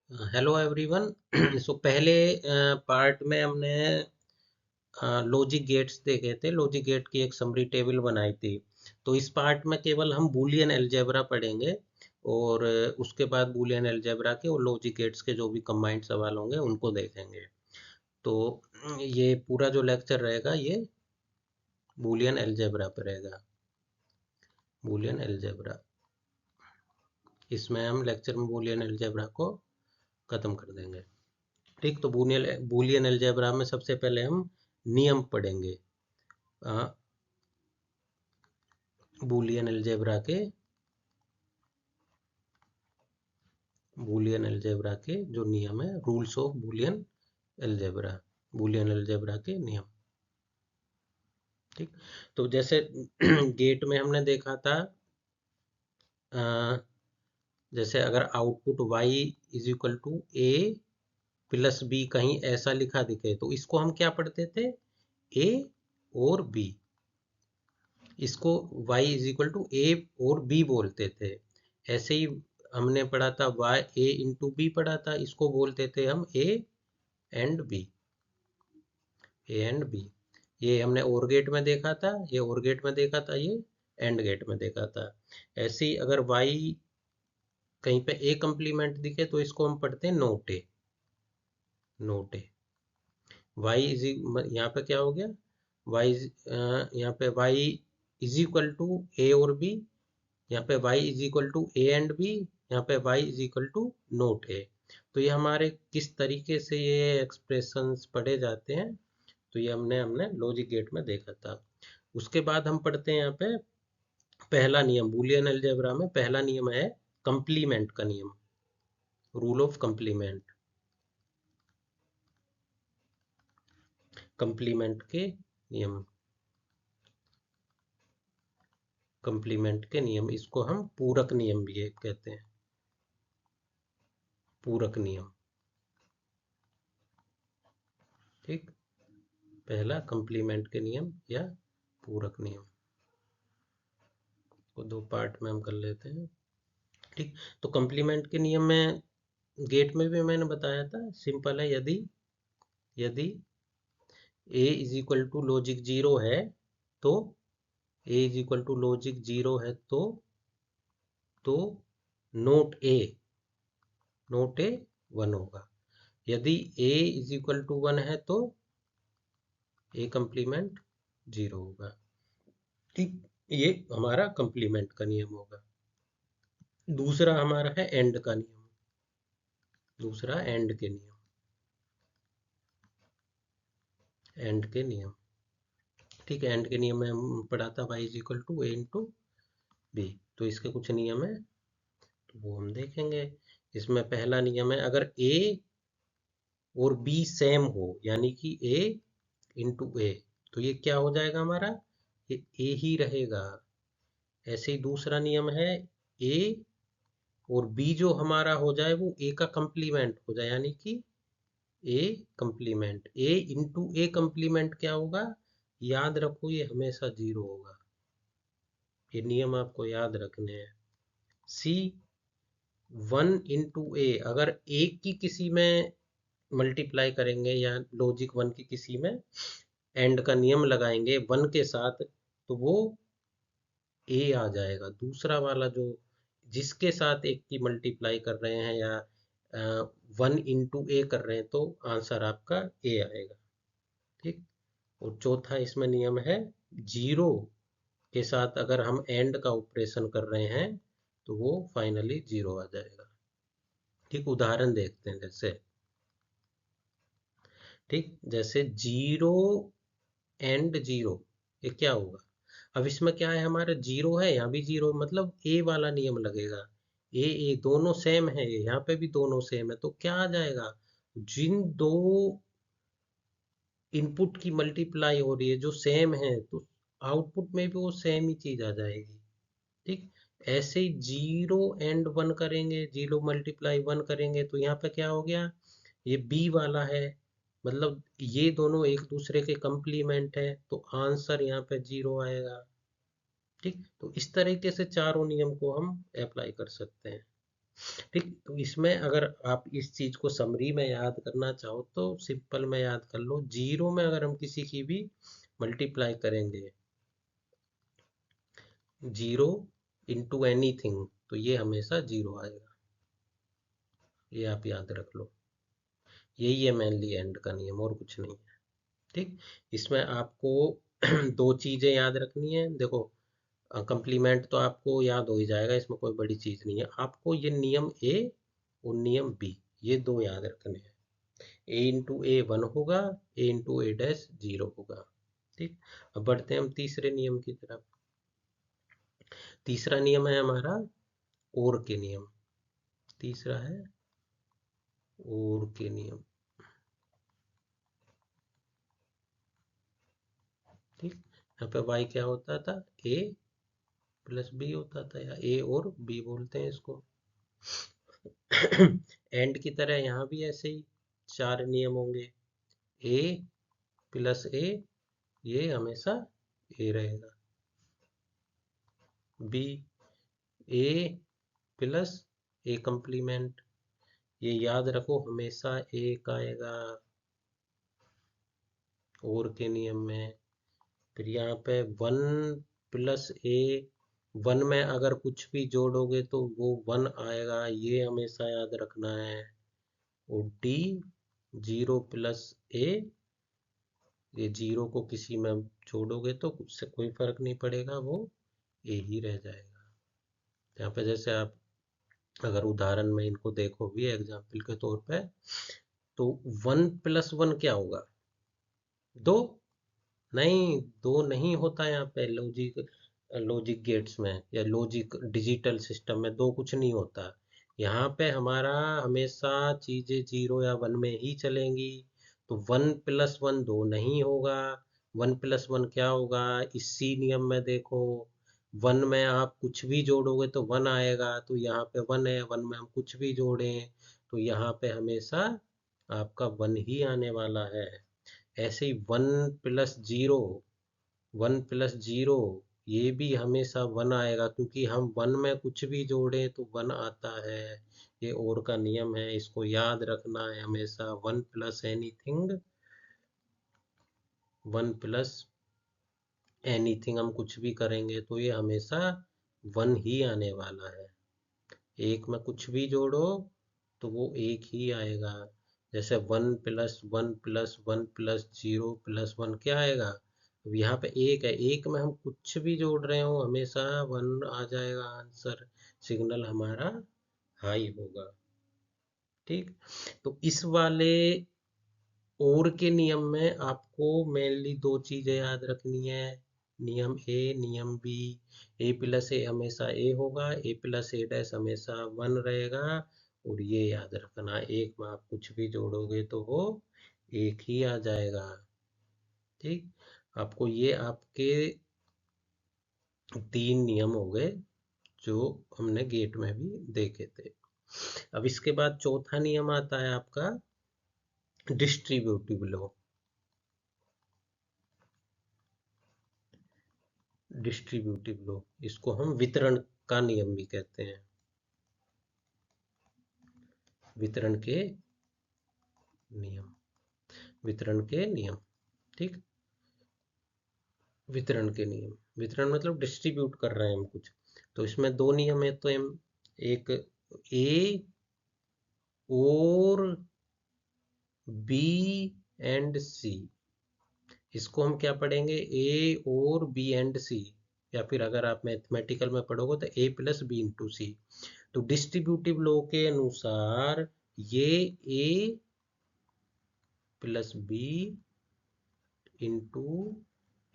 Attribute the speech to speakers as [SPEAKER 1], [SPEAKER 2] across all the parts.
[SPEAKER 1] Hello everyone. सो पहले part में हमने लॉजिक गेट्स देखे थे। लॉजिक गेट की एक समरी टेबल बनाई थी। तो इस पार्ट में केवल हम बूलियन अलजेब्रा पढ़ेंगे और उसके बाद बूलियन अलजेब्रा के और लॉजिक गेट्स के जो भी कंबाइंड सवाल होंगे उनको देखेंगे। तो ये पूरा जो लेक्चर रहेगा ये बूलियन अलजेब्रा पर रहेगा। बूलियन अलजेब्रा, इसमें हम लेक्चर में बूलियन अलजेब्रा को खत्म कर देंगे। ठीक, तो बूलियन बूलियन अलजेब्रा में सबसे पहले हम नियम पढ़ेंगे। बूलियन अलजेब्रा के जो नियम है, rules of algebra Boolean algebra के नियम। ठीक, तो जैसे गेट में हमने देखा था, जैसे अगर output y is equal to A plus B कहीं ऐसा लिखा दिखे तो इसको हम क्या पढ़ते थे, ए और बी। इसको y is equal to A और बी बोलते थे। ऐसे ही हमने पढ़ा था y a इंटू बी पढ़ा था, इसको बोलते थे हम ए एंड बी। ये हमने और गेट में देखा था, ये और गेट में देखा था, ये एंड गेट में देखा था। ऐसे ही अगर y कहीं पे ए कंप्लीमेंट दिखे तो इसको हम पढ़ते हैं नोट ए। y इज, यहाँ पे क्या हो गया, यहाँ पे y is equal to A और बी, यहाँ पे y is equal to A and B, यहाँ पे y is equal to not A. तो ये हमारे किस तरीके से ये एक्सप्रेशंस पढ़े जाते हैं, तो ये हमने हमने लॉजिक गेट में देखा था। उसके बाद हम पढ़ते हैं यहाँ पे पहला नियम। बूलियन अलजेब्रा में पहला नियम है कंप्लीमेंट का नियम, रूल ऑफ कंप्लीमेंट। कंप्लीमेंट के नियम, कंप्लीमेंट के नियम, इसको हम पूरक नियम भी कहते हैं, पूरक नियम। ठीक, पहला कंप्लीमेंट के नियम या पूरक नियम को दो पार्ट में हम कर लेते हैं। ठीक, तो कंप्लीमेंट के नियम में गेट में भी मैंने बताया था, सिंपल है। यदि यदि A is equal to logic zero है तो A is equal to logic zero है तो नोट ए वन होगा। यदि A is equal to one है तो ए कंप्लीमेंट जीरो होगा। ठीक, ये हमारा कंप्लीमेंट का नियम होगा। दूसरा हमारा है एंड का नियम। दूसरा एंड के नियम, एंड के नियम। ठीक है, एंड के नियम में हम पढ़ा था y is equal to A into B. तो इसके कुछ नियम है तो वो हम देखेंगे। इसमें पहला नियम है, अगर a और b सेम हो, यानी कि a इंटू ए, तो ये क्या हो जाएगा हमारा, ये a ही रहेगा। ऐसे ही दूसरा नियम है, a और b जो हमारा हो जाए वो a का कंप्लीमेंट हो जाए, यानी कि ए complement. A into A complement क्या होगा, याद रखो ये हमेशा जीरो होगा। ये नियम आपको याद रखने हैं। सी वन इंटू ए, अगर एक की किसी में मल्टीप्लाई करेंगे या लॉजिक वन की किसी में एंड का नियम लगाएंगे वन के साथ, तो वो ए आ जाएगा। दूसरा वाला जो जिसके साथ एक की मल्टीप्लाई कर रहे हैं या वन इंटू ए कर रहे हैं तो आंसर आपका ए आएगा। ठीक, और चौथा इसमें नियम है, जीरो के साथ अगर हम एंड का ऑपरेशन कर रहे हैं तो वो फाइनली जीरो आ जाएगा। ठीक, उदाहरण देखते हैं। जैसे ठीक, जैसे जीरो एंड जीरो, ये क्या होगा। अब इसमें क्या है, हमारा जीरो है, यहाँ भी जीरो, मतलब ए वाला नियम लगेगा। ए दोनों सेम है, यहाँ पे भी दोनों सेम है, तो क्या आ जाएगा, जिन दो इनपुट की मल्टीप्लाई हो रही है जो सेम है तो आउटपुट में भी वो सेम ही चीज आ जाएगी। ठीक, ऐसे ही जीरो एंड वन करेंगे, जीरो मल्टीप्लाई वन करेंगे तो यहाँ पे क्या हो गया, ये बी वाला है, मतलब ये दोनों एक दूसरे के कंप्लीमेंट है तो आंसर यहाँ पे जीरो आएगा। ठीक, तो इस तरीके से चारों नियम को हम अप्लाई कर सकते हैं। ठीक, तो इसमें अगर आप इस चीज को समरी में याद करना चाहो तो सिंपल में याद कर लो, जीरो में अगर हम किसी की भी मल्टीप्लाई करेंगे, जीरो इंटू एनीथिंग, तो ये हमेशा जीरो आएगा, ये आप याद रख लो। यही है मेनली एंड का नियम, और कुछ नहीं है। ठीक, इसमें आपको दो चीजें याद रखनी है। देखो, कंप्लीमेंट तो आपको याद हो ही जाएगा, इसमें कोई बड़ी चीज नहीं है। आपको ये नियम ए और नियम बी, ये दो याद रखने हैं। ए इंटू ए वन होगा, ए इंटू ए डैश जीरो होगा। ठीक, अब बढ़ते हैं हम तीसरे नियम की तरफ। तीसरा नियम है हमारा और के नियम। तीसरा है और के नियम। ठीक, यहाँ पे y क्या होता था, a प्लस बी होता था, या ए और बी बोलते हैं इसको। एंड की तरह यहाँ भी ऐसे ही चार नियम होंगे। ए प्लस ए, ये हमेशा ए रहेगा। B, A plus A complement, ये याद रखो हमेशा एक आएगा और के नियम में। फिर यहाँ पे वन प्लस ए, वन में अगर कुछ भी जोड़ोगे तो वो वन आएगा, ये हमेशा याद रखना है। और डी, जीरो प्लस ए, ये जीरो को किसी में जोड़ोगे तो उससे कोई फर्क नहीं पड़ेगा, वो ए ही रह जाएगा। यहाँ पे जैसे आप अगर उदाहरण में इनको देखो भी एग्जाम्पल के तौर पे, तो वन प्लस वन क्या होगा, दो। नहीं, दो नहीं होता यहाँ पे। लॉजिक, लॉजिक गेट्स में या लॉजिक डिजिटल सिस्टम में दो कुछ नहीं होता। यहाँ पे हमारा हमेशा चीजें जीरो या वन में ही चलेंगी। तो वन प्लस वन दो नहीं होगा। वन प्लस वन क्या होगा, इसी नियम में देखो, वन में आप कुछ भी जोड़ोगे तो वन आएगा, तो यहाँ पे वन है, वन में हम कुछ भी जोड़ें तो यहाँ पे हमेशा आपका वन ही आने वाला है। ऐसे ही one plus zero, one plus zero, ये भी हमेशा वन आएगा, क्योंकि हम वन में कुछ भी जोड़ें तो वन आता है। ये और का नियम है, इसको याद रखना है हमेशा। One plus anything, one plus anything हम कुछ भी करेंगे तो ये हमेशा वन ही आने वाला है। एक में कुछ भी जोड़ो तो वो एक ही आएगा। जैसे one plus one plus one plus zero plus one क्या आएगा, अब यहाँ पे एक है, एक में हम कुछ भी जोड़ रहे हो हमेशा वन आ जाएगा आंसर। सिग्नल हमारा हाई होगा। ठीक, तो इस वाले और के नियम में आपको मेनली दो चीजें याद रखनी है। नियम ए नियम बी। ए प्लस ए हमेशा ए होगा, ए प्लस ए डैश हमेशा वन रहेगा। और ये याद रखना, एक में आप कुछ भी जोड़ोगे तो वो एक ही आ जाएगा। ठीक, आपको ये आपके तीन नियम हो गए जो हमने गेट में भी देखे थे। अब इसके बाद चौथा नियम आता है आपका डिस्ट्रीब्यूटिव लॉ। डिस्ट्रीब्यूटिव लॉ, इसको हम वितरण का नियम भी कहते हैं। वितरण के नियम, वितरण के नियम। ठीक, वितरण के नियम, वितरण मतलब डिस्ट्रीब्यूट कर रहे हैं हम कुछ। तो इसमें दो नियम है, तो हम एक ए और बी एंड सी, इसको हम क्या पढ़ेंगे, ए और बी एंड सी। या फिर अगर आप मैथमेटिकल में पढ़ोगे तो ए प्लस बी इंटू सी। तो डिस्ट्रीब्यूटिव लॉ के अनुसार ये ए plus B into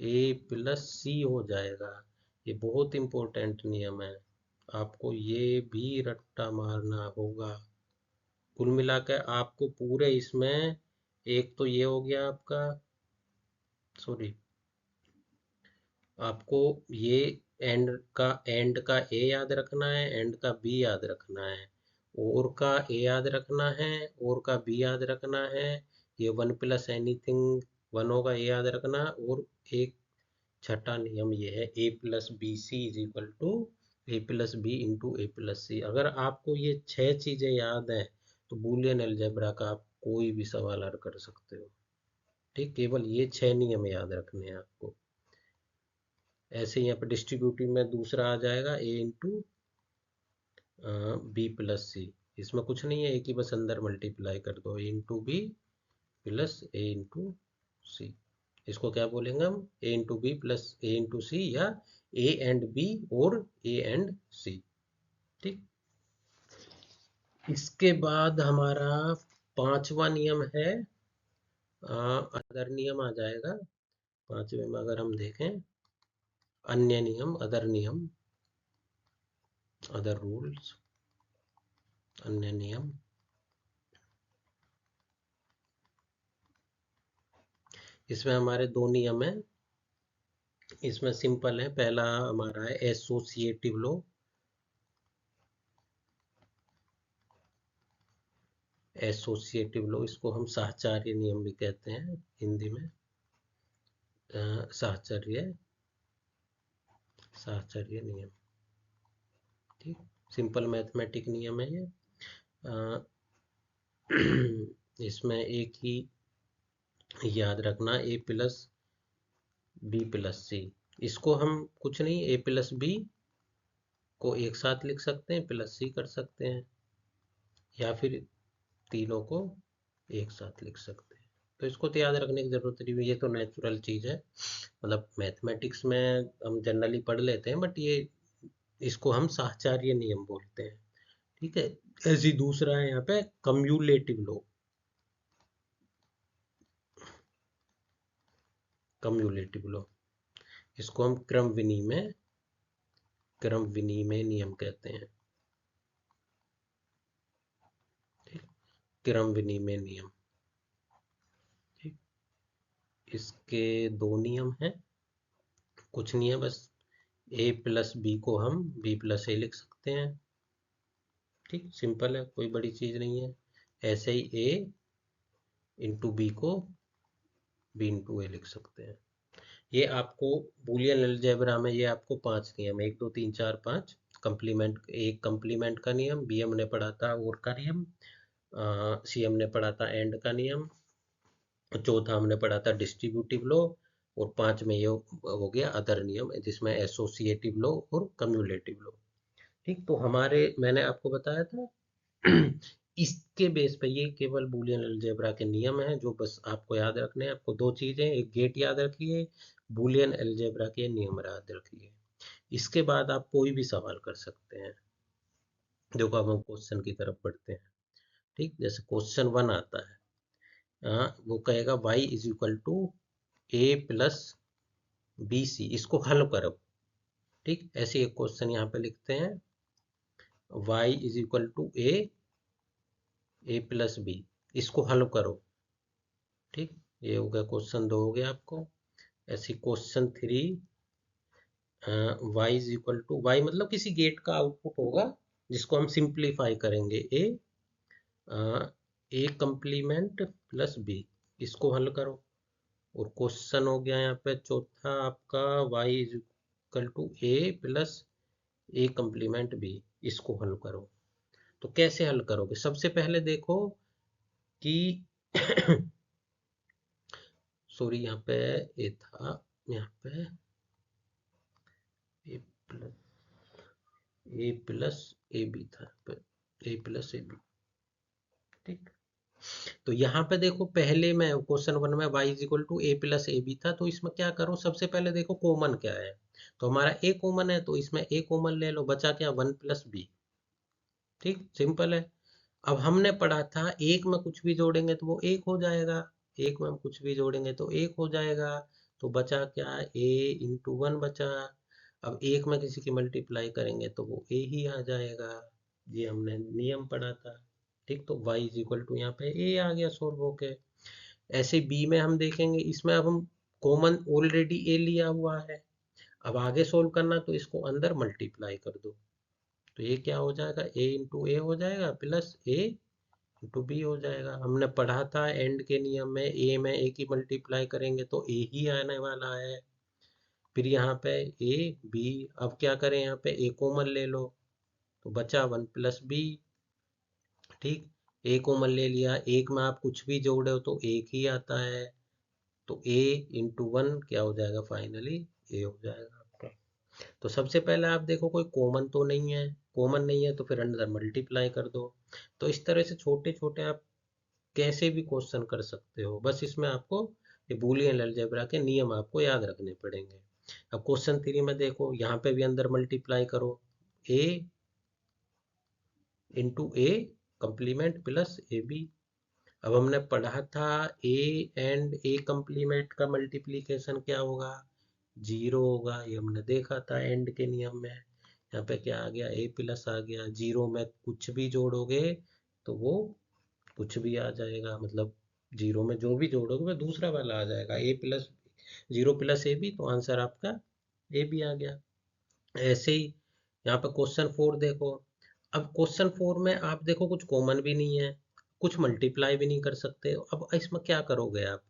[SPEAKER 1] A plus सी हो जाएगा। ये बहुत इंपॉर्टेंट नियम है, आपको ये भी रट्टा मारना होगा। कुल मिलाकर आपको पूरे इसमें, एक तो ये हो गया आपका, सॉरी, आपको ये एंड का ए याद रखना है, एंड का बी याद रखना है, और का ए याद रखना है, और का बी याद रखना है। ये वन प्लस एनीथिंग वन होगा, ये याद रखना। और एक छठा नियम ये है, A plus B C is equal to A plus B into A plus C. अगर आपको ये 6 चीज़ें याद हैं तो बूलियन अलजेब्रा का आप कोई भी सवाल हल कर सकते हो। ठीक, केवल ये 6 नियम याद रखने हैं आपको। ऐसे ही यहाँ पे डिस्ट्रीब्यूटिव में दूसरा आ जाएगा ए इंटू बी प्लस सी। इसमें कुछ नहीं है, एक ही बस अंदर मल्टीप्लाई कर दो, ए इंटू बी प्लस ए इंटू सी। इसको क्या बोलेंगे हम, ए इंटू बी प्लस ए इंटू सी, या ए एंड बी और ए एंड सी। ठीक, इसके बाद हमारा पांचवा नियम है, अदर नियम आ जाएगा। पांचवे में अगर हम देखें, अन्य नियम, अदर नियम, अदर रूल्स, अन्य नियम। इसमें हमारे दो नियम हैं। इसमें सिंपल है, पहला हमारा है एसोसिएटिव लॉ। एसोसिएटिव लॉ, इसको हम साहचर्य नियम भी कहते हैं हिंदी में। साहचर्य, साहचर्य नियम। ठीक, सिंपल मैथमेटिक नियम है ये। अ, इसमें एक ही याद रखना, ए प्लस बी प्लस सी। इसको हम कुछ नहीं, ए प्लस बी को एक साथ लिख सकते हैं, प्लस सी कर सकते हैं, या फिर तीनों को एक साथ लिख सकते हैं। तो इसको तो याद रखने की जरूरत नहीं है, ये तो नेचुरल चीज़ है। मतलब मैथमेटिक्स में हम जनरली पढ़ लेते हैं, बट ये, इसको हम साहचर्य नियम बोलते हैं। ठीक है। ऐसी दूसरा है यहाँ पे कम्युलेटिव लॉ। कम्युलेटिव लॉ, इसको हम क्रम विनिमय नियम कहते हैं। ठीक, क्रम विनिमय नियम। ठीक, इसके दो नियम हैं, कुछ नहीं है, बस ए प्लस बी को हम बी प्लस ए लिख सकते हैं। ठीक, सिंपल है, कोई बड़ी चीज नहीं है। ऐसे ही ए इंटू बी को बी इंटू ए लिख सकते हैं। ये आपको बूलियन अलजेब्रा में, ये आपको 5 नियम, 1 2 3 4 5, कंप्लीमेंट, एक कंप्लीमेंट का नियम, बी हमने पढ़ा था और का नियम, सी हमने पढ़ा था एंड का नियम, चौथा हमने पढ़ा था डिस्ट्रीब्यूटिव लॉ, और 5 में ये हो गया अदर नियम, जिसमें एसोसिएटिव लॉ और कम्युलेटिव लॉ। ठीक, तो हमारे, मैंने आपको बताया था इसके बेस पे ये केवल बूलियन अलजेब्रा के नियम हैं, जो बस आपको याद रखने हैं। आपको दो चीजें, एक गेट याद रखिए, बूलियन अलजेब्रा के नियम याद रखिए। इसके बाद आप कोई भी सवाल कर सकते हैं। देखो, अब हम क्वेश्चन की तरफ बढ़ते हैं। ठीक, जैसे क्वेश्चन 1 आता है, वो कहेगा y is equal to A plus B C, इसको हल करो। ठीक, ऐसे एक क्वेश्चन यहाँ पे लिखते हैं, y is equal to A plus B, इसको हल करो। ठीक, ये हो गया क्वेश्चन 2, हो गया आपको। ऐसे question 3, y is equal to, y मतलब किसी गेट का आउटपुट होगा, जिसको हम सिंप्लीफाई करेंगे, ए कंप्लीमेंट प्लस बी, इसको हल करो। और क्वेश्चन हो गया यहाँ पे चौथा आपका, y is equal to A plus A complement B, इसको हल करो। तो कैसे हल करोगे, सबसे पहले देखो कि सॉरी, यहाँ पे ए था, यहाँ पे ए प्लस ए बी था, ए प्लस ए बी। ठीक, तो यहाँ पे देखो, पहले में क्वेश्चन 1 में y is equal to A plus A B था, तो इसमें क्या करो, सबसे पहले देखो कॉमन क्या है। तो हमारा ए कॉमन है, तो इसमें ए कॉमन ले लो, बचा क्या, 1 प्लस बी। ठीक, सिंपल है। अब हमने पढ़ा था, एक में कुछ भी जोड़ेंगे तो वो एक हो जाएगा, एक में हम कुछ भी जोड़ेंगे तो एक हो जाएगा। तो बचा क्या, ए इंटू 1 बचा। अब एक में किसी की मल्टीप्लाई करेंगे तो वो ए ही आ जाएगा, ये हमने नियम पढ़ा था। ठीक, तो y इज इक्वल टू यहाँ पे ए आ गया सोल्व होके। ऐसे बी में हम देखेंगे, इसमें अब हम कॉमन ऑलरेडी ए लिया हुआ है, अब आगे सोल्व करना तो इसको अंदर मल्टीप्लाई कर दो। तो ये क्या हो जाएगा, ए इंटू ए हो जाएगा, प्लस ए इंटू बी हो जाएगा। हमने पढ़ा था एंड के नियम में, ए में ए की मल्टीप्लाई करेंगे तो ए ही आने वाला है। फिर यहाँ पे ए बी, अब क्या करें, यहाँ पे ए कॉमन ले लो तो बचा 1+b। ठीक, ए कॉमन ले लिया, एक में आप कुछ भी जोड़े हो तो एक ही आता है, तो a इंटू 1 क्या हो जाएगा, फाइनली a हो जाएगा आपका। तो सबसे पहले आप देखो कोई कॉमन तो नहीं है, कॉमन नहीं है तो फिर अंदर मल्टीप्लाई कर दो। तो इस तरह से छोटे छोटे आप कैसे भी क्वेश्चन कर सकते हो, बस इसमें आपको ये बूलियन अलजेब्रा के नियम आपको याद रखने पड़ेंगे। अब क्वेश्चन 3 में देखो, यहाँ पे भी अंदर मल्टीप्लाई करो, a into A complement plus A B. अब हमने पढ़ा था ए एंड ए कंप्लीमेंट का मल्टीप्लीकेशन क्या होगा, 0 होगा, ये हमने देखा था एंड के नियम में। यहाँ पे क्या आ गया, ए प्लस आ गया, 0 में कुछ भी जोड़ोगे तो वो कुछ भी आ जाएगा, मतलब 0 में जो भी जोड़ोगे वो दूसरा वाला आ जाएगा, ए प्लस 0 प्लस ए बी, तो आंसर आपका ए बी आ गया। ऐसे ही यहाँ पे क्वेश्चन 4 देखो। अब क्वेश्चन 4 में आप देखो कुछ कॉमन भी नहीं है, कुछ मल्टीप्लाई भी नहीं कर सकते, अब इसमें क्या करोगे आप।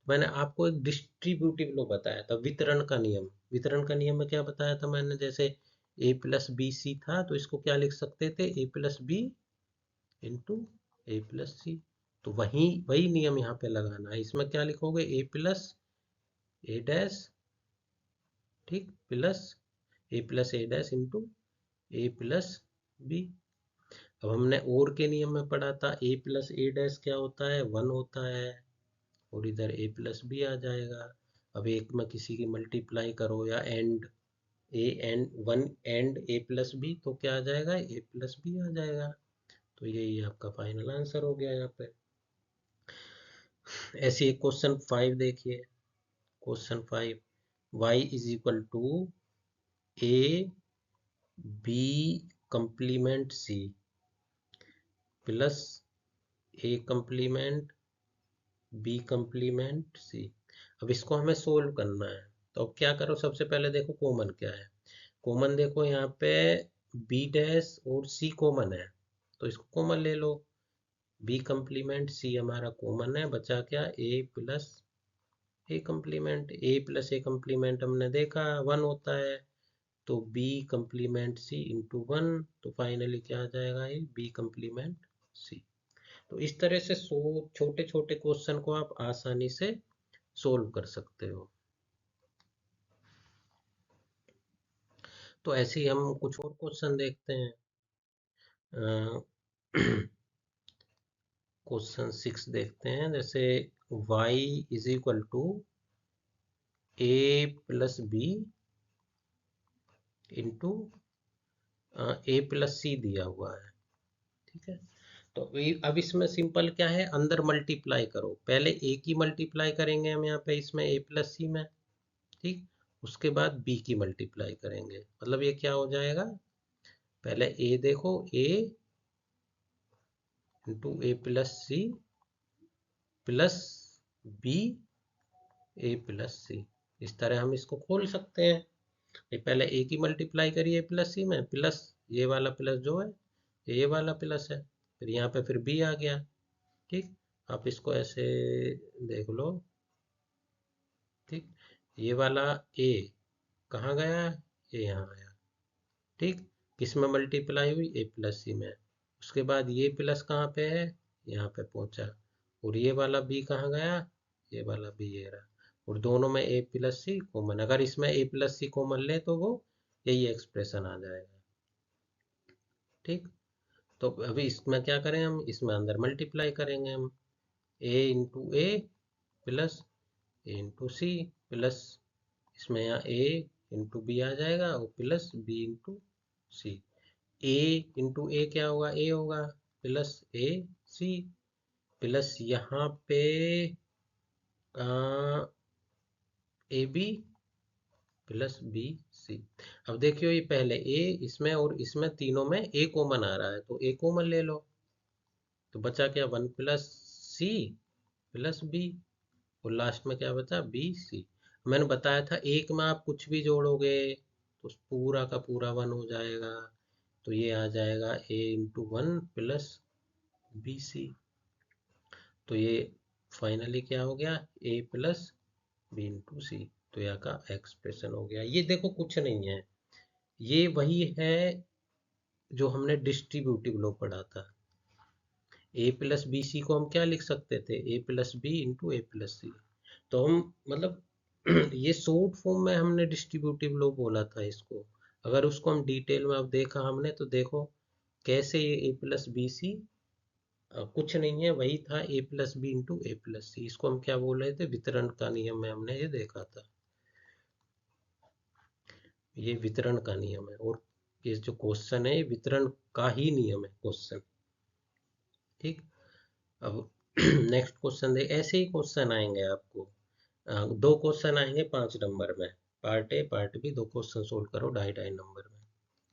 [SPEAKER 1] मैंने आपको एक डिस्ट्रीब्यूटिव लो बताया था, वितरण का नियम। वितरण का नियम में क्या बताया था मैंने, जैसे ए प्लस बी सी था तो इसको क्या लिख सकते थे, ए plus B into A plus सी। तो वही वही नियम यहाँ पे लगाना है, इसमें क्या लिखोगे, ए प्लस ए डैश, ठीक, plus A dash into A plus B. अब हमने और के नियम में पढ़ा था, ए प्लस ए डैश क्या होता है, 1 होता है, और इधर ए प्लस बी आ जाएगा। अब एक में किसी की मल्टीप्लाई करो या and, A and 1 and A plus B, तो क्या आ जाएगा, ए प्लस बी आ जाएगा। तो यही आपका फाइनल आंसर हो गया यहाँ पे। ऐसे ही क्वेश्चन 5 देखिए, question 5, y is equal to A B complement C plus A complement B complement C. अब इसको हमें सोल्व करना है, तो अब क्या करो, सबसे पहले देखो कॉमन क्या है। कॉमन देखो यहाँ पे बी डैश और सी कॉमन है, तो इसको कॉमन ले लो, बी कंप्लीमेंट सी हमारा कॉमन है, बचा क्या, ए plus A complement. A plus A complement हमने देखा 1 होता है, तो बी कंप्लीमेंट सी इंटू 1, तो फाइनली क्या आ जाएगा, ये बी कंप्लीमेंट सी। तो इस तरह से छोटे छोटे क्वेश्चन को आप आसानी से सोल्व कर सकते हो। तो ऐसे ही हम कुछ और क्वेश्चन देखते हैं। क्वेश्चन 6 देखते हैं, जैसे y is equal to A plus B into A plus C दिया हुआ है, ठीक है। तो अब इसमें सिंपल क्या है, अंदर मल्टीप्लाई करो, पहले ए की मल्टीप्लाई करेंगे हम यहाँ पे इसमें ए प्लस सी में, ठीक, उसके बाद बी की मल्टीप्लाई करेंगे, मतलब ये क्या हो जाएगा, पहले ए देखो, ए into A plus C plus B A plus सी। इस तरह हम इसको खोल सकते हैं। ये पहले ए की मल्टीप्लाई करिए प्लस सी में, प्लस ये वाला प्लस जो है ये वाला प्लस है, फिर यहाँ पे फिर बी आ गया, ठीक। आप इसको ऐसे देख लो, ठीक, ये वाला ए कहाँ गया, ये यहाँ आया, ठीक, किस में मल्टीप्लाई हुई, ए प्लस सी में। उसके बाद ये प्लस कहाँ पे है, यहाँ पे पहुंचा, और ये वाला बी कहाँ गया, ये वाला बी ये रहा, और दोनों में ए प्लस सी कॉमन, अगर इसमें ए प्लस सी कॉमन ले तो वो यही एक्सप्रेशन आ जाएगा, ठीक। तो अभी इसमें क्या करें, हम इसमें अंदर मल्टीप्लाई करेंगे हम, ए into A plus A into C plus, इसमें यहाँ ए इंटू बी आ जाएगा और प्लस बी इंटू सी। ए इंटू ए क्या होगा, ए होगा, प्लस ए सी प्लस यहाँ पे A B plus B C. अब देखियो ये पहले ए इसमें और इसमें तीनों में ए कॉमन आ रहा है, तो ए कॉमन ले लो, तो बचा क्या, 1+c प्लस बी, और लास्ट में क्या बचा, बी सी। मैंने बताया था एक में आप कुछ भी जोड़ोगे तो पूरा का पूरा 1 हो जाएगा, तो ये आ जाएगा ए इंटू 1 प्लस बी सी। तो ये फाइनली क्या हो गया, ए प्लस बी इंटू सी। तो यहाँ का एक्सप्रेशन हो गया। ये देखो कुछ नहीं है, ये वही है जो हमने डिस्ट्रीब्यूटिव लॉ पढ़ा था। ए प्लस बी सी को हम क्या लिख सकते थे, ए plus B into A plus सी। तो हम मतलब ये शॉर्ट फॉर्म में हमने डिस्ट्रीब्यूटिव लॉ बोला था इसको। अगर उसको हम डिटेल में अब देखा हमने तो देखो कैसे ये ए प्लस बी सी कुछ नहीं है, वही था ए plus B into A plus सी। इसको हम क्या बोल रहे थे, वितरण का नियम में हमने ये देखा था। ये वितरण का नियम है, और ये जो क्वेश्चन है ये वितरण का ही नियम है क्वेश्चन। ठीक, अब नेक्स्ट क्वेश्चन देख, ऐसे ही क्वेश्चन आएंगे आपको। दो क्वेश्चन आएंगे 5 नंबर में, पार्ट ए पार्ट बी, दो क्वेश्चन सोल्व करो 2.5 2.5 नंबर में।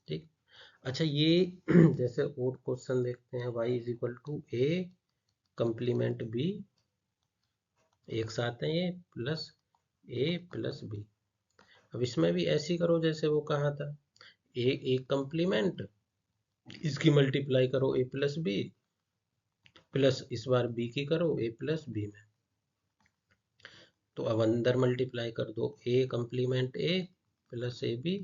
[SPEAKER 1] ठीक, अच्छा ये जैसे और क्वेश्चन देखते हैं, y is equal to A complement B, एक साथ है ये, प्लस ए प्लस बी। अब इसमें भी ऐसी करो जैसे वो कहा था, ए कंप्लीमेंट, इसकी मल्टीप्लाई करो ए प्लस बी, प्लस इस बार बी की करो ए प्लस बी में। तो अब अंदर मल्टीप्लाई कर दो, A complement A plus A B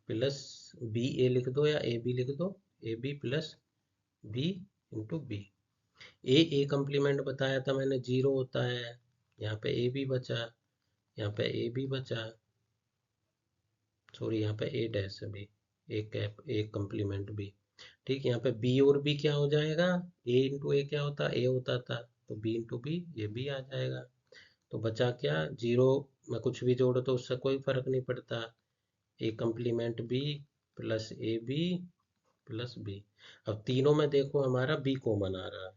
[SPEAKER 1] plus B A लिख दो या ए बी लिख दो, A B plus B into B. A complement बताया था मैंने 0 होता है, यहाँ पे ए बी बचा, यहाँ पे ए बी बचा, सॉरी यहाँ पे ए डैश बी, एक कंप्लीमेंट बी। ठीक, यहाँ पे बी और बी क्या हो जाएगा, ए इंटू ए क्या होता, ए होता था, तो बी इंटू बी, ये बी आ जाएगा। तो बचा क्या, 0 में कुछ भी जोड़ो तो उससे कोई फर्क नहीं पड़ता, A complement B plus A B plus B. अब तीनों में देखो हमारा बी कॉमन आ रहा है,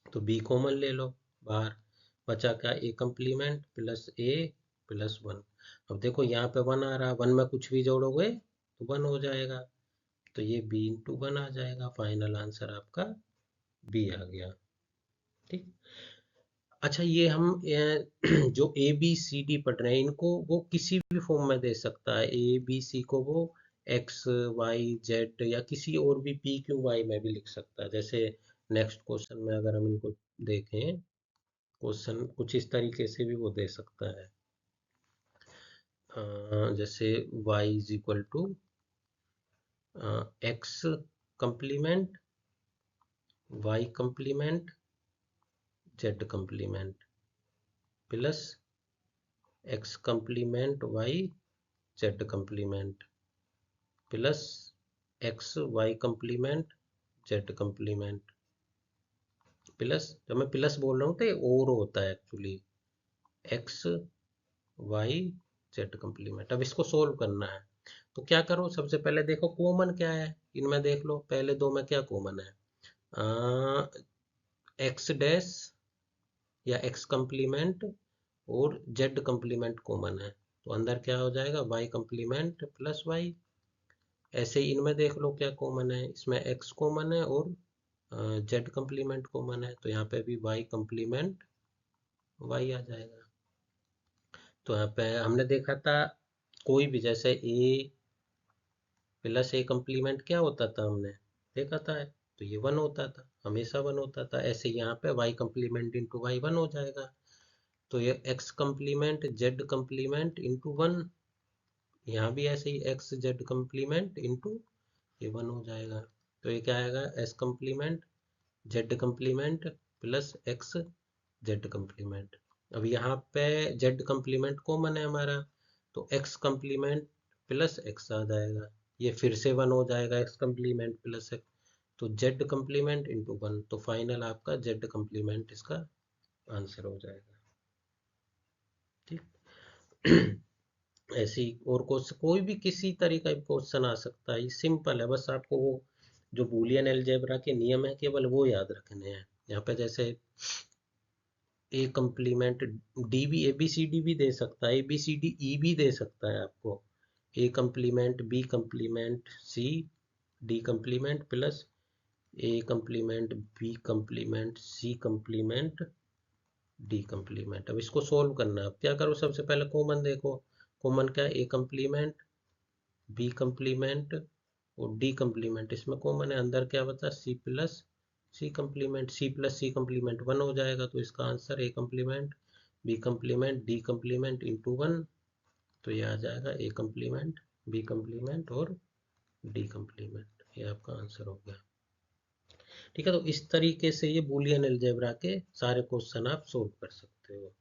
[SPEAKER 1] तो बी कॉमन ले लो बाहर, बचा क्या, ए कंप्लीमेंट प्लस ए प्लस 1। अब देखो यहाँ पे 1 आ रहा है, 1 में कुछ भी जोड़ोगे तो 1 हो जाएगा, तो ये बी इंटू 1 आ जाएगा। फाइनल आंसर आपका बी आ गया। ठीक, अच्छा ये हम जो ए बी सी डी पढ़ रहे हैं इनको वो किसी भी फॉर्म में दे सकता है, ए बी सी को वो एक्स वाई जेड या किसी और भी पी क्यू वाई में भी लिख सकता है। जैसे नेक्स्ट क्वेश्चन में अगर हम इनको देखें, क्वेश्चन कुछ इस तरीके से भी वो दे सकता है, जैसे y is equal to X complement Y complement Z complement plus X complement Y Z complement plus X Y complement Z complement plus, जब मैं प्लस बोल रहा हूँ तो ये और होता है actually, X Y Z complement. अब इसको सोल्व करना है, तो क्या करो, सबसे पहले देखो कॉमन क्या है इनमें, देख लो पहले दो में क्या कॉमन है, एक्स डैश या एक्स कंप्लीमेंट और जेड कंप्लीमेंट कॉमन है, तो अंदर क्या हो जाएगा, वाई कंप्लीमेंट प्लस वाई। ऐसे ही इनमें देख लो क्या कॉमन है, इसमें एक्स कॉमन है और जेड कंप्लीमेंट कॉमन है, तो यहाँ पे भी वाई कंप्लीमेंट वाई आ जाएगा। तो यहाँ पे हमने देखा था कोई भी, जैसे ए प्लस ए कंप्लीमेंट क्या होता था हमने देखा था, तो ये 1 होता था, हमेशा 1 होता था। ऐसे यहाँ पे वाई कंप्लीमेंट इंटू वाई 1 हो जाएगा, तो ये x complement Z complement into 1, यहाँ भी ऐसे ही एक्स जेड कंप्लीमेंट इंटू ये 1 हो जाएगा। तो ये क्या आएगा, S complement Z complement plus x Z complement. अब यहाँ पे जेड कंप्लीमेंट कॉमन है हमारा, तो एक्स कंप्लीमेंट प्लस एक्स आ जाएगा, ये फिर से 1 हो जाएगा, एक्स कंप्लीमेंट प्लस एक्स, तो जेड कंप्लीमेंट इंटू 1, तो फाइनल आपका जेड कंप्लीमेंट इसका आंसर हो जाएगा। ठीक ऐसी और कोई भी किसी तरीका का क्वेश्चन आ सकता है, ये सिंपल है, बस आपको वो जो बूलियन अलजेब्रा के नियम है केवल वो याद रखने हैं। यहाँ पे जैसे ए कंप्लीमेंट डी भी ए बी सी डी भी दे सकता है, A B C D E भी दे सकता है आपको, A complement B complement C D complement plus A complement B complement C complement D complement. अब इसको सोल्व करना है, अब क्या करो, सबसे पहले कॉमन देखो, कॉमन क्या है, ए कंप्लीमेंट बी कंप्लीमेंट और डी कंप्लीमेंट, इसमें कॉमन है, अंदर क्या बचा, C plus C complement, C plus C complement 1 हो जाएगा, तो इसका answer A complement B complement D complement into 1, तो ये आ जाएगा ए कम्प्लीमेंट बी कम्प्लीमेंट और डी कम्प्लीमेंट। ये आपका आंसर हो गया। ठीक है, तो इस तरीके से ये बूलियन अलजेब्रा के सारे क्वेश्चन आप सोल्व कर सकते हो।